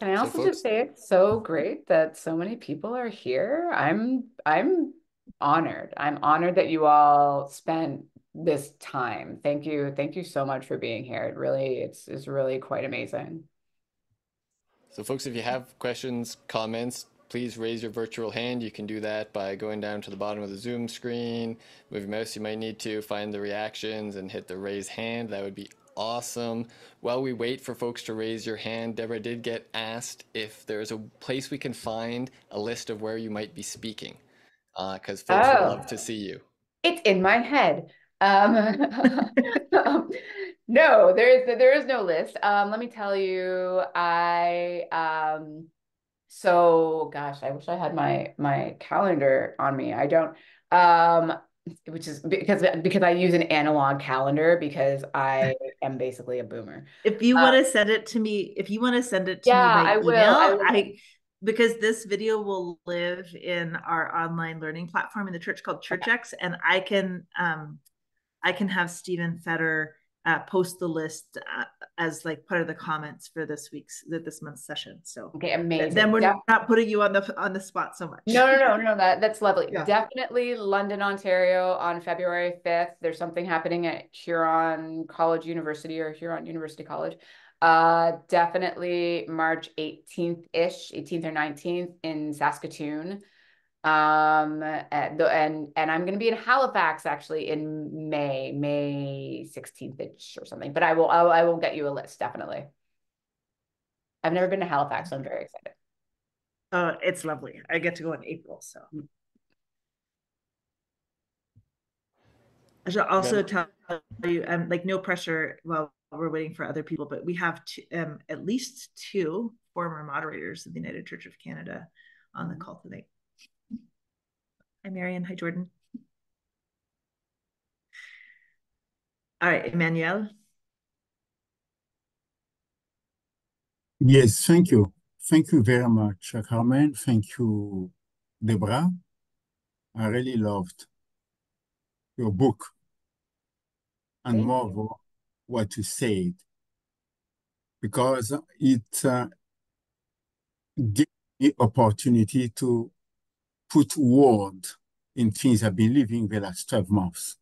Can I So also just folks, say it's so great that so many people are here. I'm honored. I'm honored that you all spent this time. Thank you. Thank you so much for being here. It's really quite amazing. so folks, if you have questions, comments, please raise your virtual hand. You can do that by going down to the bottom of the Zoom screen, move your mouse. You might need to find the reactions and hit the raise hand. That would be awesome. While we wait for folks to raise your hand, Deborah did get asked if there's a place we can find a list of where you might be speaking, because folks would love Oh, to see you. it's in my head. No, there is no list. Let me tell you, so gosh, I wish I had my calendar on me. I don't. Which is because I use an analog calendar because I am basically a boomer. If you Uh, want to send it to me, yeah, by I will. I email, will. because this video will live in our online learning platform in the church called ChurchX, and I can have Stephen Fetter post the list as like part of the comments for this month's session. So Okay, then amazing. we're Yeah. not putting you on the spot so much. No. That's lovely. Yeah. Definitely London, Ontario on February 5th. There's something happening at Huron College University or Huron University College. Definitely March 18th-ish, 18th or 19th in Saskatoon. And I'm going to be in Halifax actually in May 16th-ish or something. But I will get you a list, definitely. I've never been to Halifax, so I'm very excited. It's lovely. I get to go in April, so. I should also tell you, like, no pressure while we're waiting for other people, but we have at least two former moderators of the United Church of Canada on the call tonight. Hi, Marion. Hi, Jordan. All right, Emmanuel. Yes, thank you. Thank you very much, Carmen. Thank you, Debra, I really loved your book and Thank more you. of what you said because it gave me opportunity to put word in things I've been living the last 12 months.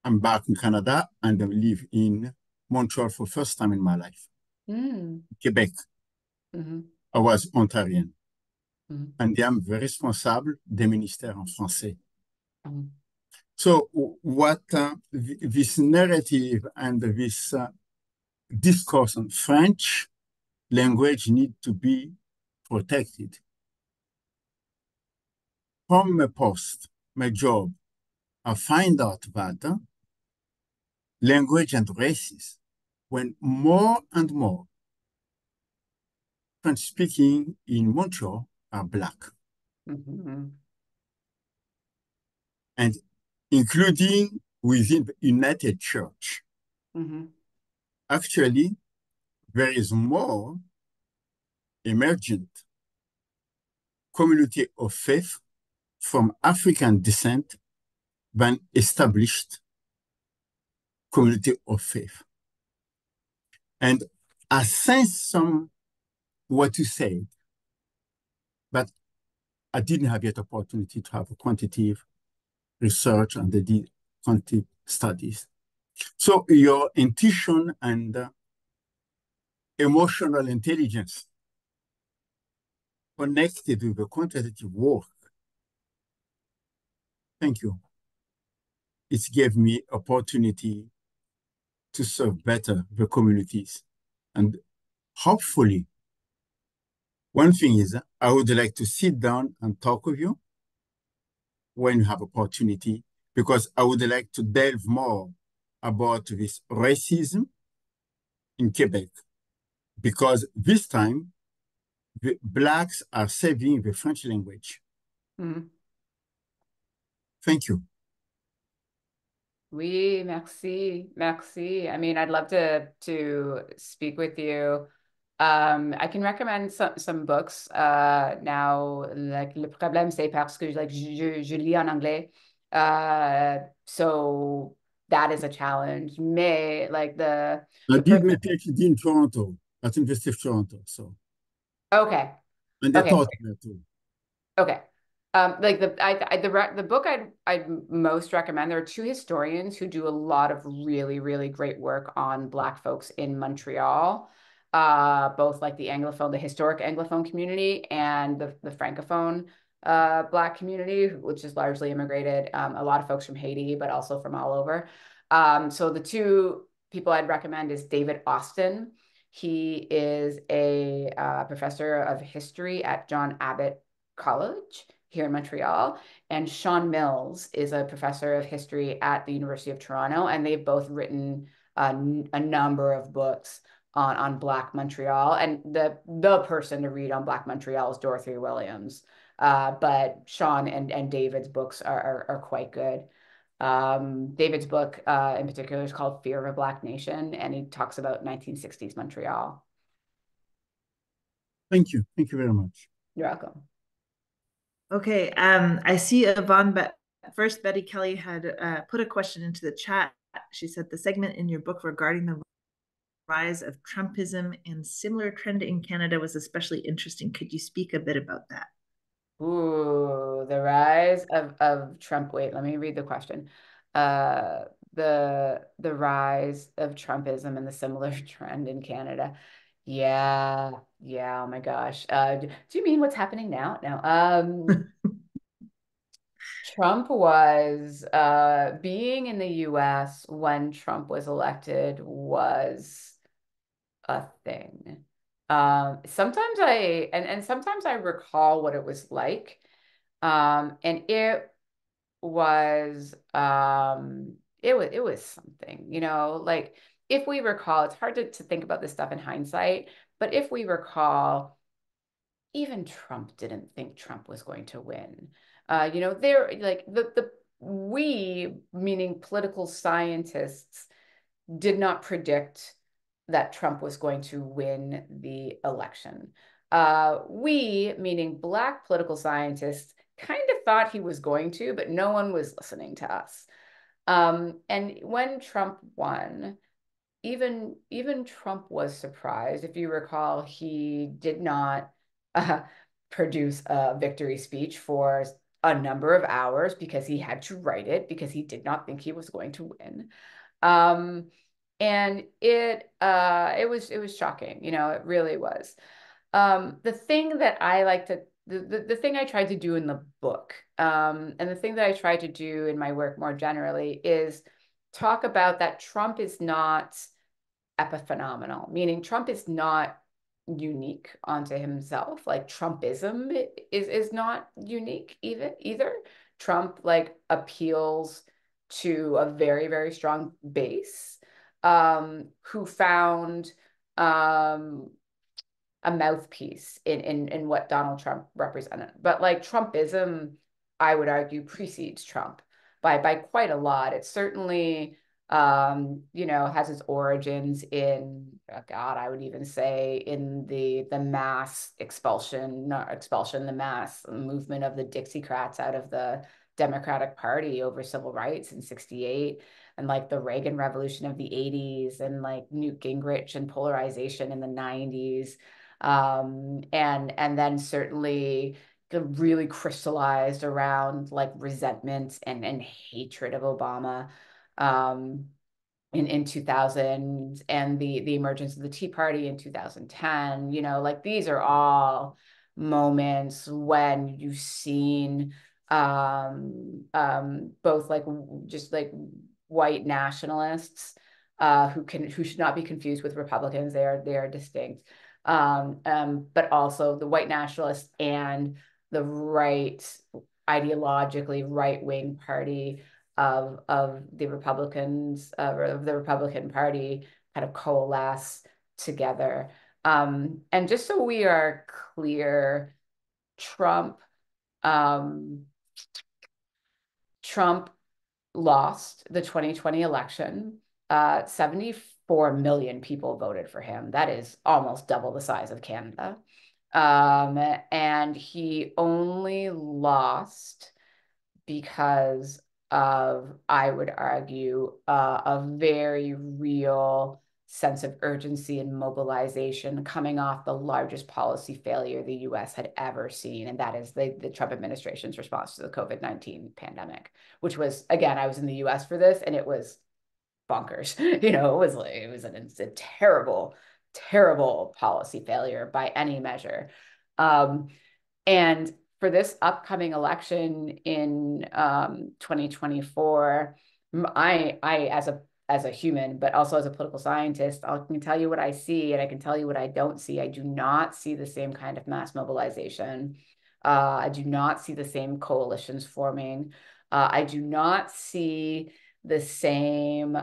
I'm back in Canada and I live in Montreal for the first time in my life. Quebec. I was Ontarian. And I'm the responsable des ministères en français. So what this narrative and this discourse on French language need to be protected. From my post, my job, I find out that language and races, when more and more French speaking in Montreal are Black. And including within the United Church. Actually, there is more emergent community of faith from African descent than established community of faith. And I sense some what you said, but I didn't have yet opportunity to have a quantitative research and the quantitative studies. So your intuition and emotional intelligence connected with the quantitative work. Thank you. It gave me opportunity to serve better the communities. And hopefully, one thing is I would like to sit down and talk with you when you have opportunity, because I would like to delve more about this racism in Quebec, because this time the Blacks are saving the French language. Thank you. Oui, merci, merci. I mean, I'd love to speak with you. I can recommend some books now. Like le problème, c'est parce que je lis en anglais, so that is a challenge. Mais like I the did my person. PhD in Toronto, at University of Toronto. So Okay. and they Okay. taught me too. Okay. Like the book I'd most recommend, there are two historians who do a lot of really, really great work on Black folks in Montreal, both like the Anglophone, the historic Anglophone community and the Francophone Black community, which is largely immigrated, a lot of folks from Haiti, but also from all over. So the two people I'd recommend is David Austin. He is a professor of history at John Abbott College here in Montreal, and Sean Mills is a professor of history at the University of Toronto, and they've both written a number of books on Black Montreal, and the person to read on Black Montreal is Dorothy Williams, but Sean and David's books are quite good. David's book in particular is called Fear of a Black Nation, and he talks about 1960s Montreal. Thank you. Thank you very much. You're welcome. Okay, I see Yvonne, but first Betty Kelly had put a question into the chat. She said the segment in your book regarding the rise of Trumpism and similar trend in Canada was especially interesting. Could you speak a bit about that? Ooh, the rise of Trump. Wait, let me read the question. The rise of Trumpism and the similar trend in Canada. Yeah, oh my gosh. Do you mean what's happening now? No. Trump was being in the US when Trump was elected was a thing. Sometimes sometimes I recall what it was like. And it was something, like if we recall, it's hard to think about this stuff in hindsight, but if we recall, even Trump didn't think Trump was going to win. They're like we, meaning political scientists, did not predict that Trump was going to win the election. We, meaning Black political scientists, kind of thought he was going to, but no one was listening to us. And when Trump won, even Trump was surprised. If you recall, he did not produce a victory speech for a number of hours because he had to write it because he did not think he was going to win. And it was shocking, you know, it really was. The thing that I like to the thing I tried to do in the book, and the thing that I try to do in my work more generally is talk about that Trump is not epiphenomenal, meaning Trump is not unique onto himself. Like Trumpism is not unique either. Trump like appeals to a very, very strong base, who found a mouthpiece in what Donald Trump represented. But like Trumpism, I would argue, precedes Trump by quite a lot. It certainly you know, has its origins in, oh God, I would even say in the mass expulsion, not expulsion, the mass movement of the Dixiecrats out of the Democratic Party over civil rights in 68, and like the Reagan Revolution of the 80s, and like Newt Gingrich and polarization in the 90s. And then certainly really crystallized around like resentment and hatred of Obama in 2000, and the emergence of the Tea Party in 2010. You know, like these are all moments when you've seen both like just like white nationalists who should not be confused with Republicans. They are distinct. But also the white nationalists and the ideologically right-wing party of the Republicans, or of the Republican Party, kind of coalesce together. And just so we are clear, Trump lost the 2020 election. 74 million people voted for him. That is almost double the size of Canada. And he only lost because of, I would argue, a very real sense of urgency and mobilization coming off the largest policy failure the US had ever seen. And that is the Trump administration's response to the COVID-19 pandemic, which was, again, I was in the US for this, and it was bonkers. You know, it was a terrible, terrible policy failure by any measure. And for this upcoming election in 2024, I as a human, but also as a political scientist, I can tell you what I see, and I can tell you what I don't see. I do not see the same kind of mass mobilization. I do not see the same coalitions forming. I do not see the same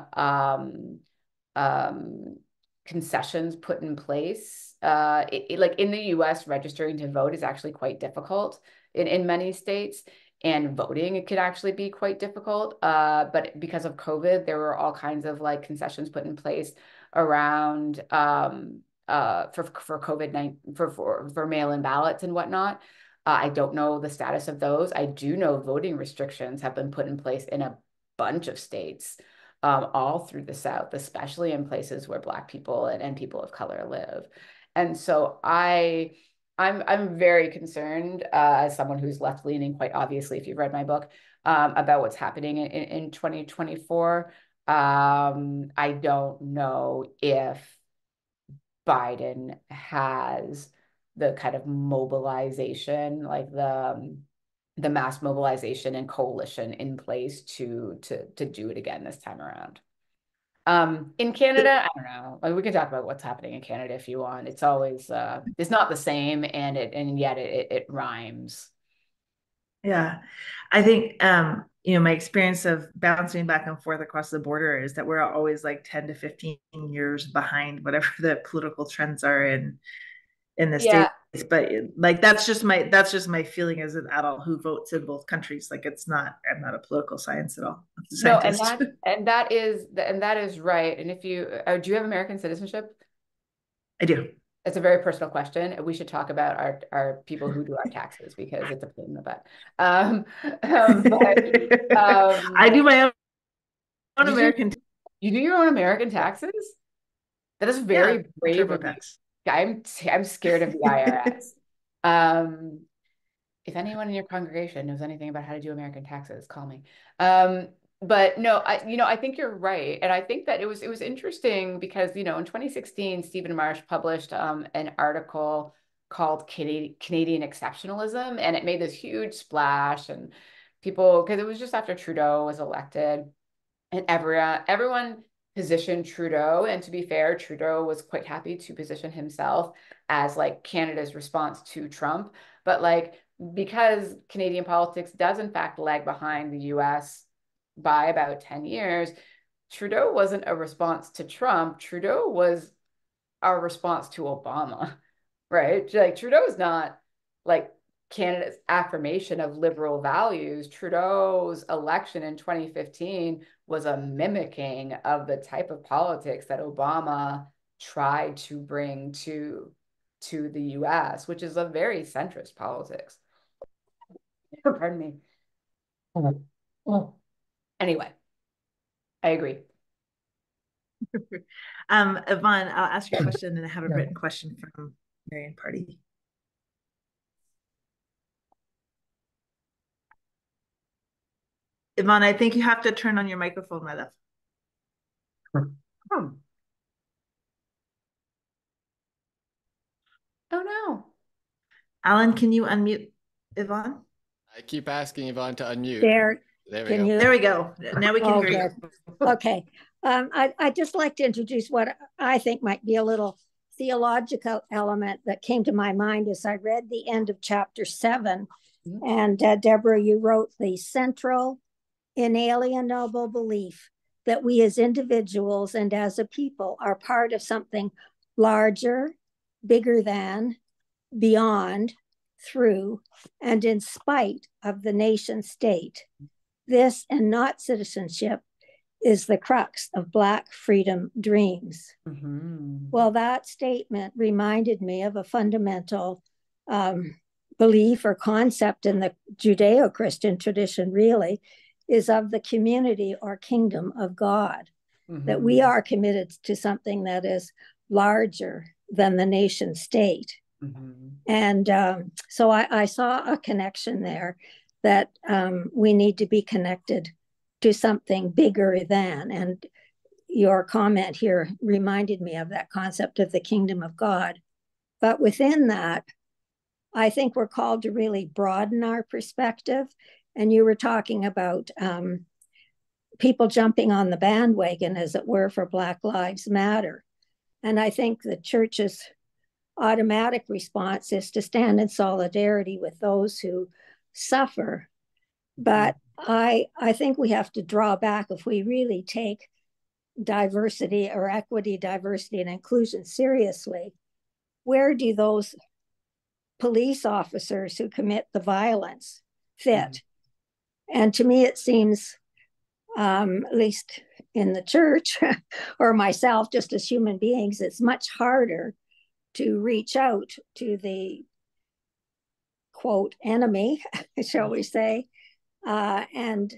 concessions put in place. Like in the US, registering to vote is actually quite difficult in many states, and voting, it could actually be quite difficult. But because of COVID, there were all kinds of like concessions put in place around for COVID-19 for mail-in ballots and whatnot. I don't know the status of those. I do know voting restrictions have been put in place in a bunch of states, all through the South, especially in places where Black people and people of color live. And so I'm very concerned, as someone who's left-leaning, quite obviously, if you've read my book, about what's happening in 2024. I don't know if Biden has the kind of mobilization, like the mass mobilization and coalition in place to do it again this time around. In Canada, I don't know. Like, we can talk about what's happening in Canada if you want. It's always it's not the same, and yet it rhymes. Yeah, I think you know, my experience of bouncing back and forth across the border is that we're always like 10 to 15 years behind whatever the political trends are in the Yeah. States. But like that's just my feeling as an adult who votes in both countries. Like I'm not a political science at all. I'm a No, scientist. and that is right. And if you do you have American citizenship? I do. It's a very personal question. We should talk about our people who do our taxes because it's a pain in the butt. I do my own American. You do your own American taxes? That is very brave of you. I'm scared of the IRS. If anyone in your congregation knows anything about how to do American taxes, call me. But no, I think you're right. And I think that it was interesting because, in 2016, Stephen Marsh published an article called Canadian Exceptionalism, and it made this huge splash, and people, because it was just after Trudeau was elected, and everyone positioned Trudeau. And to be fair, Trudeau was quite happy to position himself as like Canada's response to Trump. But like, because Canadian politics does in fact lag behind the US by about 10 years, Trudeau wasn't a response to Trump. Trudeau was our response to Obama, right? Like Trudeau's not like Canada's affirmation of liberal values. Trudeau's election in 2015 was a mimicking of the type of politics that Obama tried to bring to the US, which is a very centrist politics. Pardon me. Anyway, I agree. Yvonne, I'll ask you a question, and I have a written question from Marion Party. Yvonne, I think you have to turn on your microphone, my love. Oh no. Alan, can you unmute Yvonne? I keep asking Yvonne to unmute. There we can go. you? There we go. Now we can hear you. Okay. I'd just like to introduce what I think might be a little theological element that came to my mind as I read the end of chapter 7. And Deborah, you wrote the central inalienable belief that we as individuals and as a people are part of something larger, bigger than, beyond, through, and in spite of the nation state. This and not citizenship is the crux of Black freedom dreams. Mm-hmm. Well, that statement reminded me of a fundamental belief or concept in the Judeo-Christian tradition, really, is of the community or kingdom of God, that we are committed to something that is larger than the nation state. And so I saw a connection there that we need to be connected to something bigger than. And your comment here reminded me of that concept of the kingdom of God. But within that, I think we're called to really broaden our perspective. And you were talking about people jumping on the bandwagon, as it were, for Black Lives Matter. And I think the church's automatic response is to stand in solidarity with those who suffer. But I think we have to draw back if we really take diversity or equity, diversity, and inclusion seriously. Where do those police officers who commit the violence fit? And to me, it seems, at least in the church or myself, just as human beings, it's much harder to reach out to the quote enemy, shall we say, and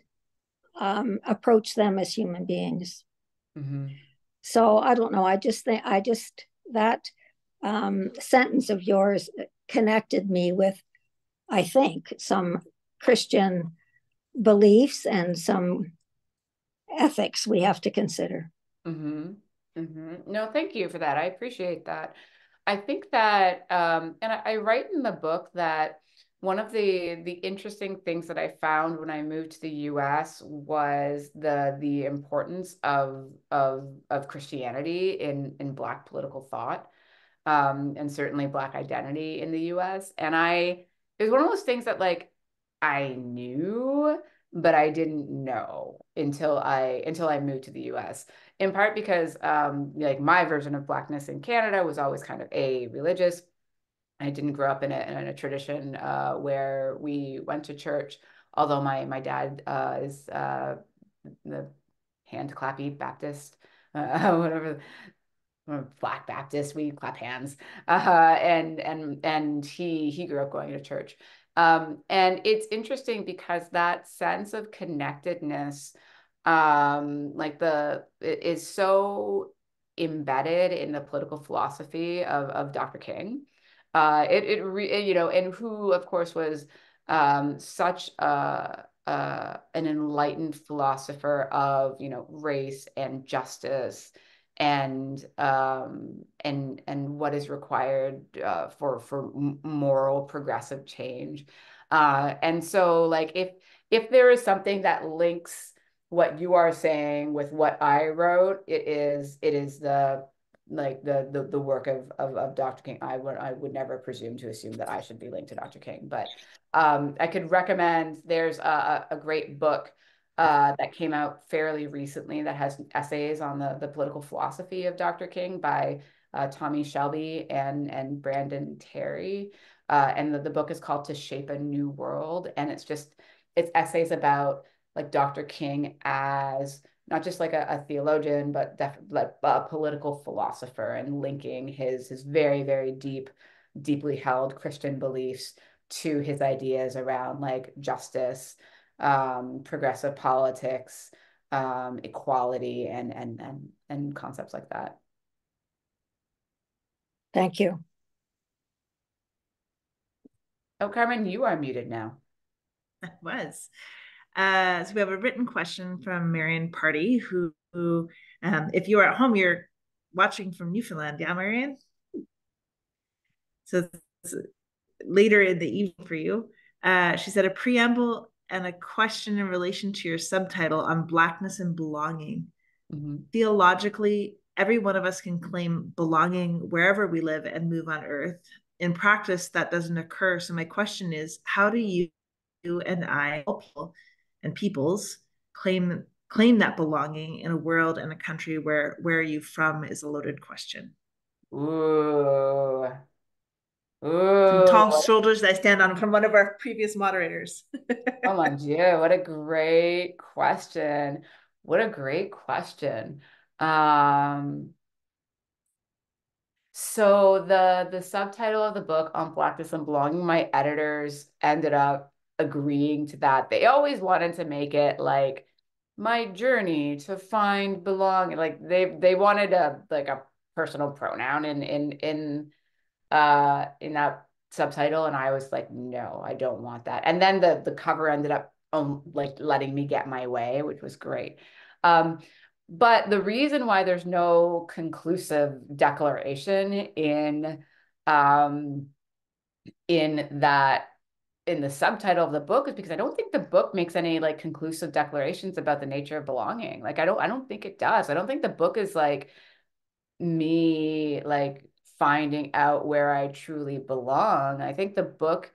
approach them as human beings. So I don't know. I just think that sentence of yours connected me with, I think, some Christian beliefs and some ethics we have to consider. No, thank you for that. I appreciate that. I think that, and I write in the book that one of the interesting things that I found when I moved to the US was the importance of Christianity in Black political thought, and certainly Black identity in the US. And it was one of those things that like I knew, but I didn't know until I moved to the US. In part because like my version of Blackness in Canada was always kind of religious. I didn't grow up in a tradition where we went to church, although my dad is the hand clappy Baptist, whatever. Black Baptist, we clap hands. And he grew up going to church. And it's interesting because that sense of connectedness, is so embedded in the political philosophy of Dr. King. And who, of course, was such an enlightened philosopher of, race and justice and what is required for moral progressive change. And so, like, if there is something that links what you are saying with what I wrote, it is the work of Dr. King. I would never presume to assume that I should be linked to Dr. King, but I could recommend, there's a great book that came out fairly recently that has essays on the political philosophy of Dr. King by Tommy Shelby and Brandon Terry. And the book is called To Shape a New World. And it's essays about like Dr. King as not just like a theologian, but like a political philosopher, and linking his very, very deeply held Christian beliefs to his ideas around like justice, progressive politics, equality, and concepts like that. Thank you. Oh, Carmen, you are muted now. I was. So we have a written question from Marion Party, who if you are at home, you're watching from Newfoundland. Yeah, Marion? So it's later in the evening for you. She said, a preamble and a question in relation to your subtitle on Blackness and belonging. Mm-hmm. Theologically, every one of us can claim belonging wherever we live and move on earth. In practice, that doesn't occur. So my question is, how do you and I, people and peoples, claim that belonging in a world and a country where are you from is a loaded question. Ooh. Some tall shoulders that I stand on from one of our previous moderators. Oh my God, what a great question. What a great question. So the subtitle of the book on Blackness and Belonging, my editors ended up agreeing to that. They always wanted to make it like my journey to find belonging. Like they wanted a personal pronoun in that subtitle, and I was like, no, I don't want that. And then the cover ended up like letting me get my way, which was great. But the reason why there's no conclusive declaration in the subtitle of the book is because I don't think the book makes any like conclusive declarations about the nature of belonging. Like I don't think it does. I don't think the book is like me like finding out where I truly belong. I think the book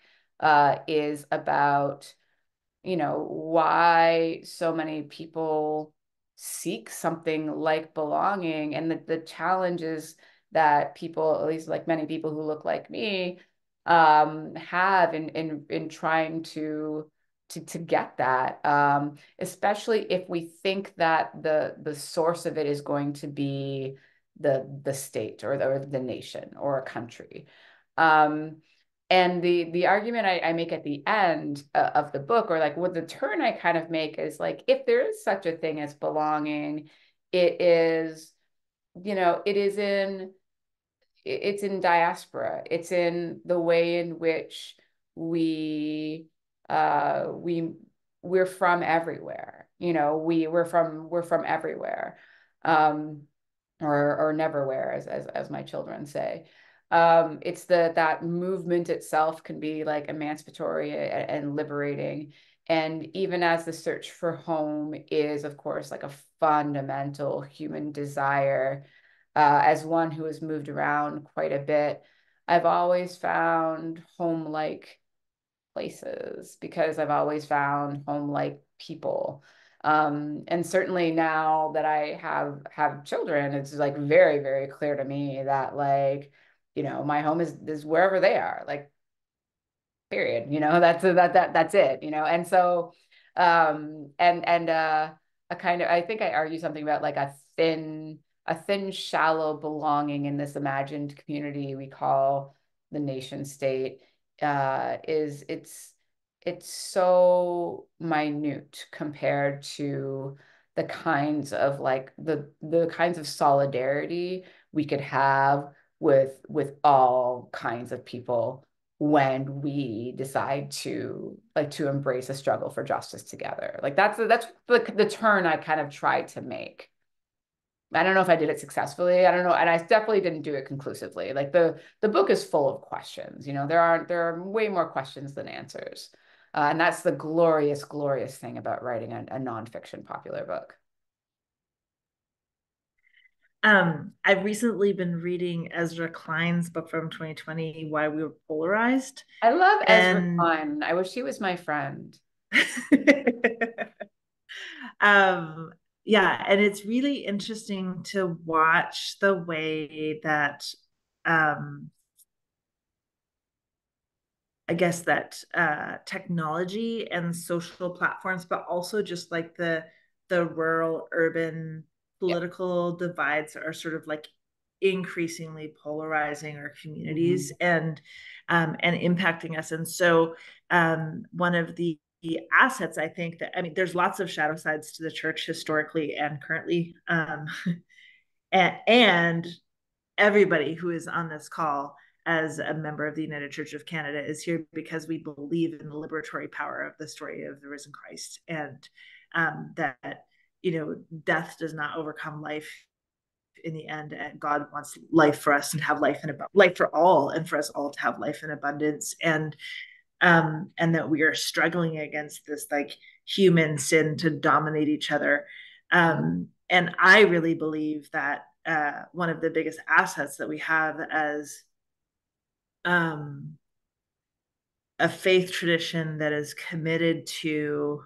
is about, why so many people seek something like belonging, and the challenges that people, at least like many people who look like me, have in trying to get that, especially if we think that the source of it is going to be the state or the nation or a country. And the argument I make at the end of the book, or like what the turn I kind of make, is like, if there is such a thing as belonging, it's in diaspora. It's in the way in which we're from everywhere. We're from everywhere, or neverwhere, as my children say. It's that movement itself can be like emancipatory and liberating. And even as the search for home is, of course, like a fundamental human desire, as one who has moved around quite a bit, I've always found home-like places because I've always found home-like people. And certainly now that I have children, it's like very, very clear to me that like, my home is wherever they are, like, period. That's it. And so, a kind of, I think I argue something about like a thin a thin, shallow belonging in this imagined community we call the nation state, is it's so minute compared to the kinds of like the kinds of solidarity we could have with all kinds of people when we decide to embrace a struggle for justice together. Like that's the turn I kind of tried to make. I don't know if I did it successfully. I don't know. And I definitely didn't do it conclusively. Like the book is full of questions. You know, there are way more questions than answers. And that's the glorious, glorious thing about writing a nonfiction popular book. I've recently been reading Ezra Klein's book from 2020, Why We Were Polarized. I love Ezra Klein. I wish he was my friend. Yeah, and it's really interesting to watch the way that I guess that technology and social platforms, but also just like the rural urban political divides are sort of like increasingly polarizing our communities and impacting us. And so one of the assets, I think that, I mean, there's lots of shadow sides to the church historically and currently, and everybody who is on this call as a member of the United Church of Canada is here because we believe in the liberatory power of the story of the risen Christ, and that, you know, death does not overcome life in the end, and God wants life for us and have life in life for all, and for us all to have life in abundance, and that we are struggling against this like human sin to dominate each other. And I really believe that one of the biggest assets that we have as a faith tradition that is committed to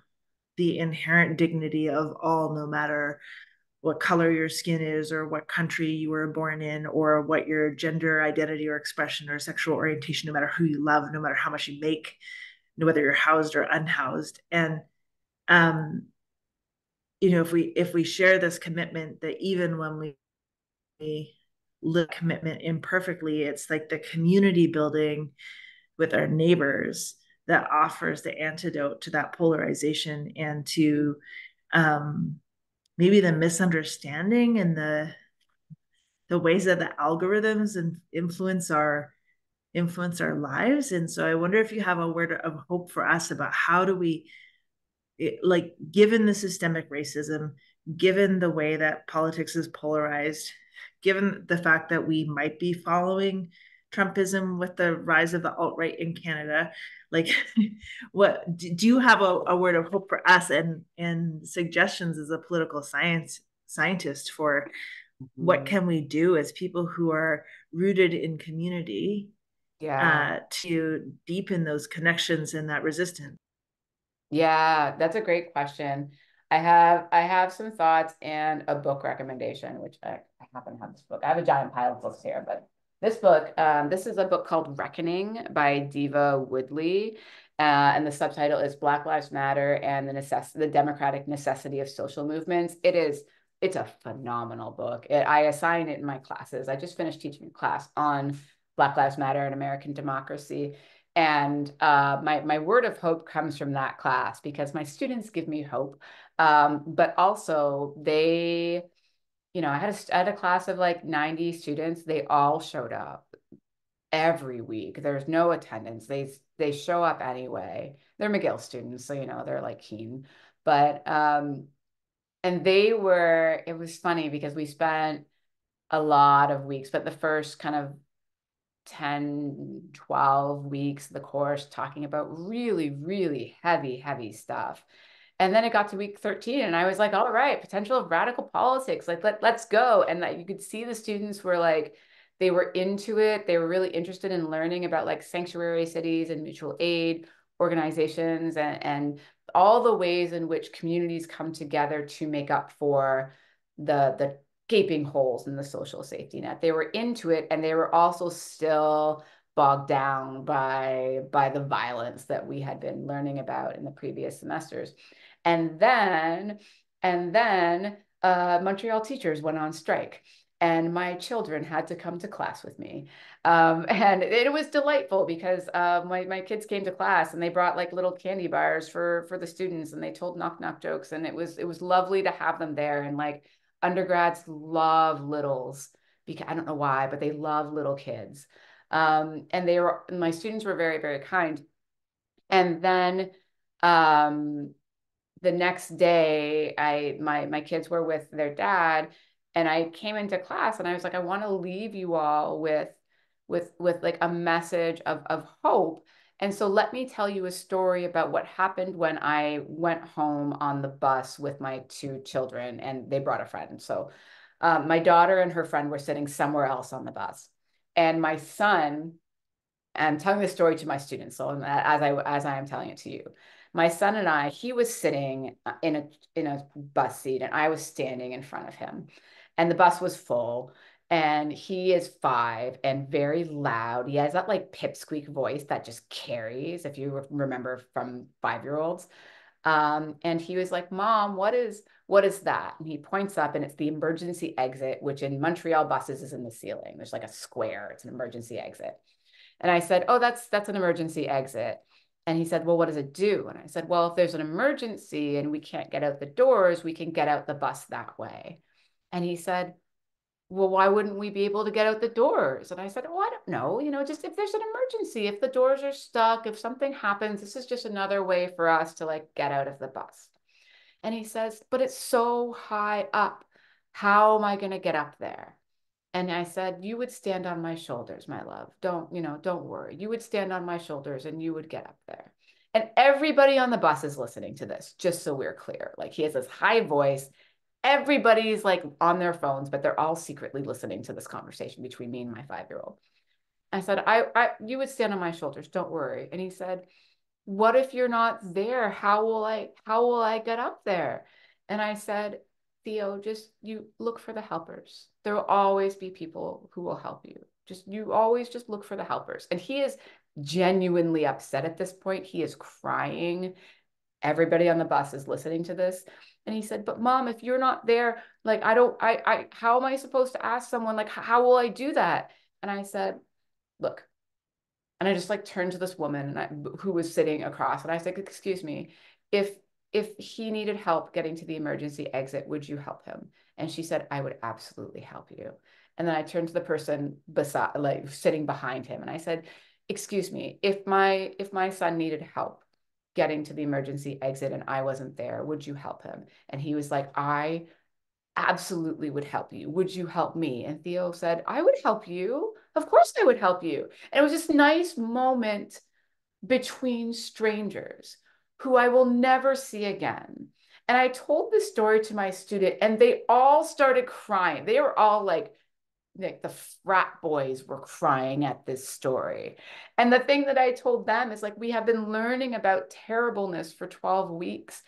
the inherent dignity of all, no matter what color your skin is, or what country you were born in, or what your gender identity or expression or sexual orientation, no matter who you love, no matter how much you make, no whether you're housed or unhoused. And you know, if we share this commitment, that even when we live commitment imperfectly, it's like the community building with our neighbors that offers the antidote to that polarization, and to maybe the misunderstanding and the ways that the algorithms and influence our lives. And so I wonder if you have a word of hope for us about how do we, like, given the systemic racism, given the way that politics is polarized, given the fact that we might be following Trumpism with the rise of the alt-right in Canada, like, what do you have a word of hope for us, and suggestions as a political scientist for what can we do as people who are rooted in community, to deepen those connections and that resistance? Yeah, that's a great question. I have some thoughts and a book recommendation, which I happen to have this book. I have a giant pile of books here, but this book, this is a book called Reckoning by Diva Woodley. And the subtitle is Black Lives Matter and the Democratic Necessity of Social Movements. It's a phenomenal book. I assign it in my classes. I just finished teaching a class on Black Lives Matter and American democracy. And my word of hope comes from that class, because my students give me hope. But also they, you know, I had a class of like 90 students. They all showed up every week. There's no attendance. They show up anyway. They're McGill students, so, you know, they're like keen. But and it was funny because we spent a lot of weeks, but the first kind of 10, 12 weeks of the course talking about really, really heavy stuff. And then it got to week 13 and I was like, all right, potential of radical politics. Like, let's go. And that you could see the students were like, they were into it. They were really interested in learning about like sanctuary cities and mutual aid organizations, and all the ways in which communities come together to make up for the gaping holes in the social safety net. They were into it, and they were also still bogged down by the violence that we had been learning about in the previous semesters. And then Montreal teachers went on strike. And my children had to come to class with me. And it was delightful because my kids came to class and they brought like little candy bars for the students, and they told knock knock jokes. And it was lovely to have them there. And like undergrads love littles, because I don't know why, but they love little kids. And my students were very, very kind. And then the next day, my kids were with their dad, and I came into class and I was like, I want to leave you all with like a message of hope. And so let me tell you a story about what happened when I went home on the bus with my two children, and they brought a friend. So my daughter and her friend were sitting somewhere else on the bus, and my son, I'm telling this story to my students, so as I am telling it to you. My son and I, he was sitting in a bus seat, and I was standing in front of him, and the bus was full. And he is 5 and very loud. He has that like pipsqueak voice that just carries, if you remember from 5-year-olds. And he was like, "Mom, what is that?" And he points up, and it's the emergency exit, which in Montreal buses is in the ceiling. There's like a square. It's an emergency exit. And I said, "Oh, that's an emergency exit." And he said, "Well, what does it do?" And I said, "Well, if there's an emergency and we can't get out the doors, we can get out the bus that way." And he said, "Well, why wouldn't we be able to get out the doors?" And I said, "Oh, I don't know. Just if there's an emergency, if the doors are stuck, if something happens, this is just another way for us to like get out of the bus." And he says, "But it's so high up. How am I going to get up there?" And I said, "You would stand on my shoulders, my love. Don't worry. You would stand on my shoulders and you would get up there." And everybody on the bus is listening to this, just so we're clear. Like he has this high voice. Everybody's like on their phones, but they're all secretly listening to this conversation between me and my 5-year-old. I said, you would stand on my shoulders. Don't worry. And he said, "What if you're not there? How will I get up there?" And I said, "Theo, just you look for the helpers. There will always be people who will help you. You always just look for the helpers." And he is genuinely upset at this point. He is crying. Everybody on the bus is listening to this. And he said, "But Mom, if you're not there, like how am I supposed to ask someone, like, how will I do that?" And I said, "Look," and I just like turned to this woman who was sitting across, and I said, "Excuse me, if he needed help getting to the emergency exit, would you help him?" And she said, "I would absolutely help you." And then I turned to the person beside, like sitting behind him, and I said, "Excuse me, if my son needed help getting to the emergency exit and I wasn't there, would you help him?" And he was like, "I absolutely would help you. Would you help me?" And Theo said, "I would help you. Of course I would help you." And it was this nice moment between strangers who I will never see again. And I told this story to my student, and they all started crying. They were all like the frat boys were crying at this story. And the thing that I told them is like, we have been learning about terribleness for 12 weeks.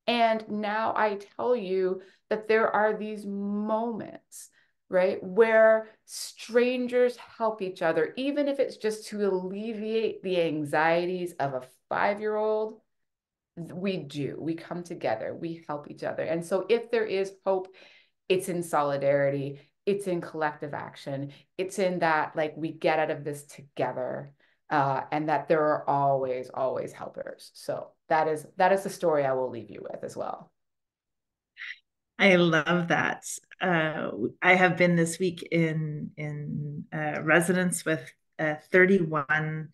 And now I tell you that there are these moments, right, where strangers help each other, even if it's just to alleviate the anxieties of a 5-year-old. We come together, we help each other. And so if there is hope, it's in solidarity, it's in collective action, it's in that like we get out of this together, and that there are always helpers. So that is the story I will leave you with as well. I love that. I have been this week in residence with 31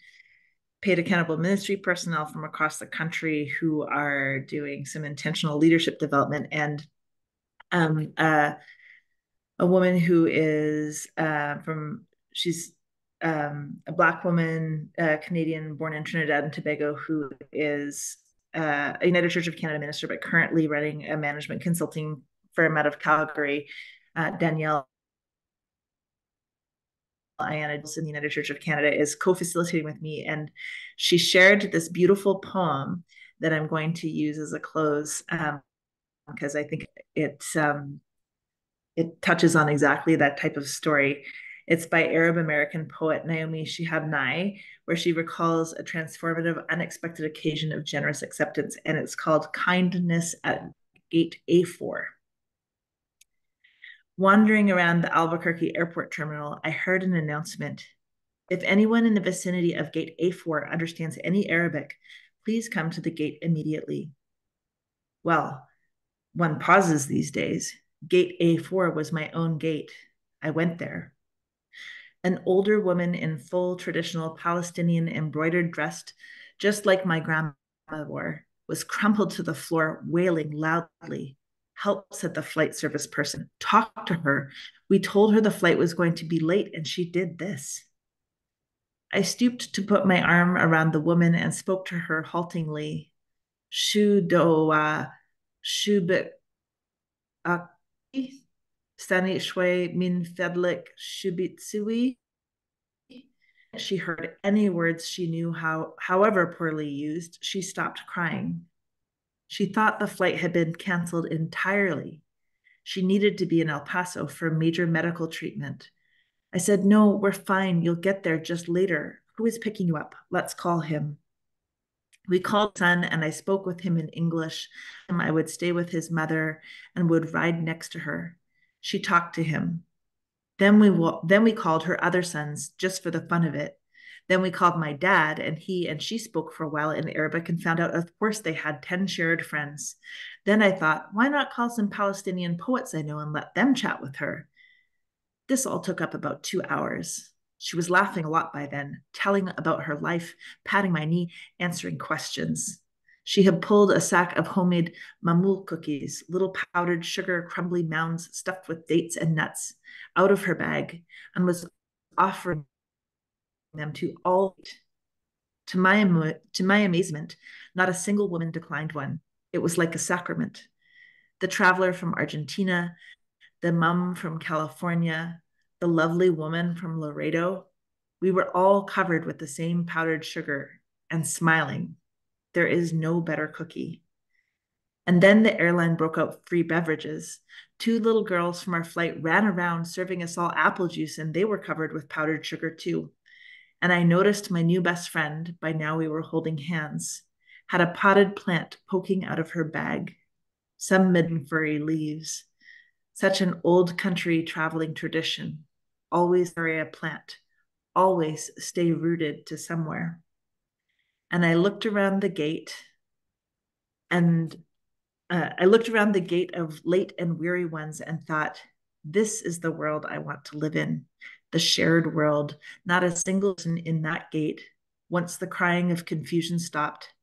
paid accountable ministry personnel from across the country who are doing some intentional leadership development. And a woman who is she's a Black woman, Canadian, born in Trinidad and Tobago, who is a United Church of Canada minister, but currently running a management consulting firm out of Calgary. Danielle Ayana in the United Church of Canada is co-facilitating with me, and she shared this beautiful poem that I'm going to use as a close, because I think it touches on exactly that type of story. It's by Arab American poet Naomi Shihab Nye, where she recalls a transformative, unexpected occasion of generous acceptance, and it's called Kindness at Gate A4. Wandering around the Albuquerque airport terminal, I heard an announcement. If anyone in the vicinity of gate A4 understands any Arabic, please come to the gate immediately. Well, one pauses these days. Gate A4 was my own gate. I went there. An older woman in full traditional Palestinian embroidered dress, just like my grandma wore, was crumpled to the floor, wailing loudly. Help, said the flight service person. Talk to her. We told her the flight was going to be late, and she did this. I stooped to put my arm around the woman and spoke to her haltingly. Shudoa, shubit Stani shwe min fedlik shubitsui. She heard any words she knew, however poorly used. She stopped crying. She thought the flight had been canceled entirely. She needed to be in El Paso for major medical treatment. I said, no, we're fine. You'll get there just later. Who is picking you up? Let's call him. We called son, and I spoke with him in English. I would stay with his mother and would ride next to her. She talked to him. Then we called her other sons just for the fun of it. Then we called my dad, and he and she spoke for a while in Arabic and found out, of course, they had 10 shared friends. Then I thought, why not call some Palestinian poets I know and let them chat with her? This all took up about 2 hours. She was laughing a lot by then, telling about her life, patting my knee, answering questions. She had pulled a sack of homemade mamul cookies, little powdered sugar crumbly mounds stuffed with dates and nuts, out of her bag, and was offering them to all. To my amazement, not a single woman declined one. It was like a sacrament. The traveler from Argentina, the mum from California, the lovely woman from Laredo, we were all covered with the same powdered sugar and smiling. There is no better cookie. And then the airline broke out free beverages. 2 little girls from our flight ran around serving us all apple juice, and they were covered with powdered sugar too. And I noticed my new best friend, by now we were holding hands, had a potted plant poking out of her bag, some midden furry leaves. Such an old country traveling tradition. Always carry a plant, always stay rooted to somewhere. And I looked around the gate of late and weary ones and thought, this is the world I want to live in, the shared world. Not a single person in that gate, once the crying of confusion stopped,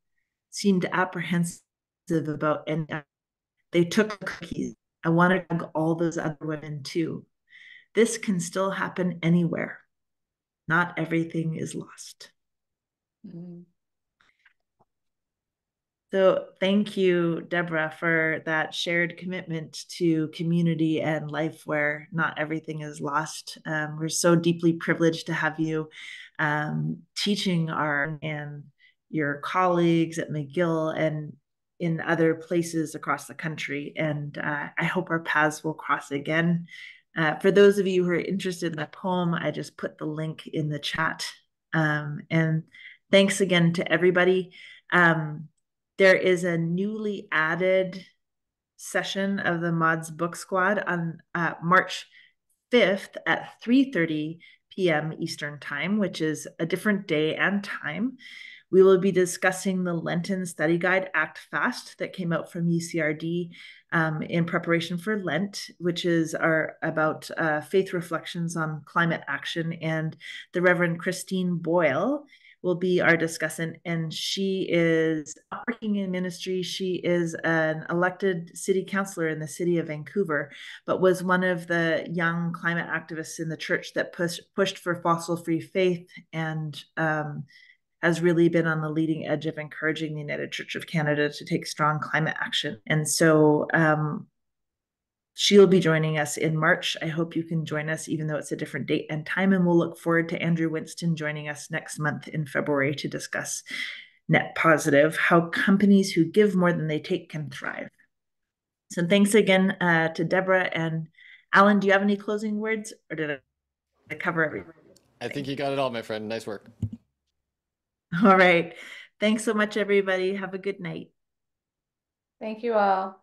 seemed apprehensive about any. They took the cookies. I wanted to hug all those other women too. This can still happen anywhere. Not everything is lost. Mm-hmm. So thank you, Debra, for that shared commitment to community and life where not everything is lost. We're so deeply privileged to have you teaching and your colleagues at McGill and in other places across the country. And I hope our paths will cross again. For those of you who are interested in the poem, I just put the link in the chat. And thanks again to everybody. There is a newly added session of the Mods Book Squad on March 5th at 3:30 p.m. Eastern Time, which is a different day and time. We will be discussing the Lenten Study Guide Act Fast that came out from UCRD in preparation for Lent, which is about faith reflections on climate action. And the Reverend Christine Boyle will be our discussant, and she is working in ministry. She is an elected city councilor in the city of Vancouver, but was one of the young climate activists in the church that pushed for fossil-free faith and has really been on the leading edge of encouraging the United Church of Canada to take strong climate action. And so she'll be joining us in March. I hope you can join us, even though it's a different date and time. And we'll look forward to Andrew Winston joining us next month in February to discuss Net Positive, how companies who give more than they take can thrive. So thanks again to Debra. And Alan, do you have any closing words, or did I cover everything? I think you got it all, my friend. Nice work. All right. Thanks so much, everybody. Have a good night. Thank you all.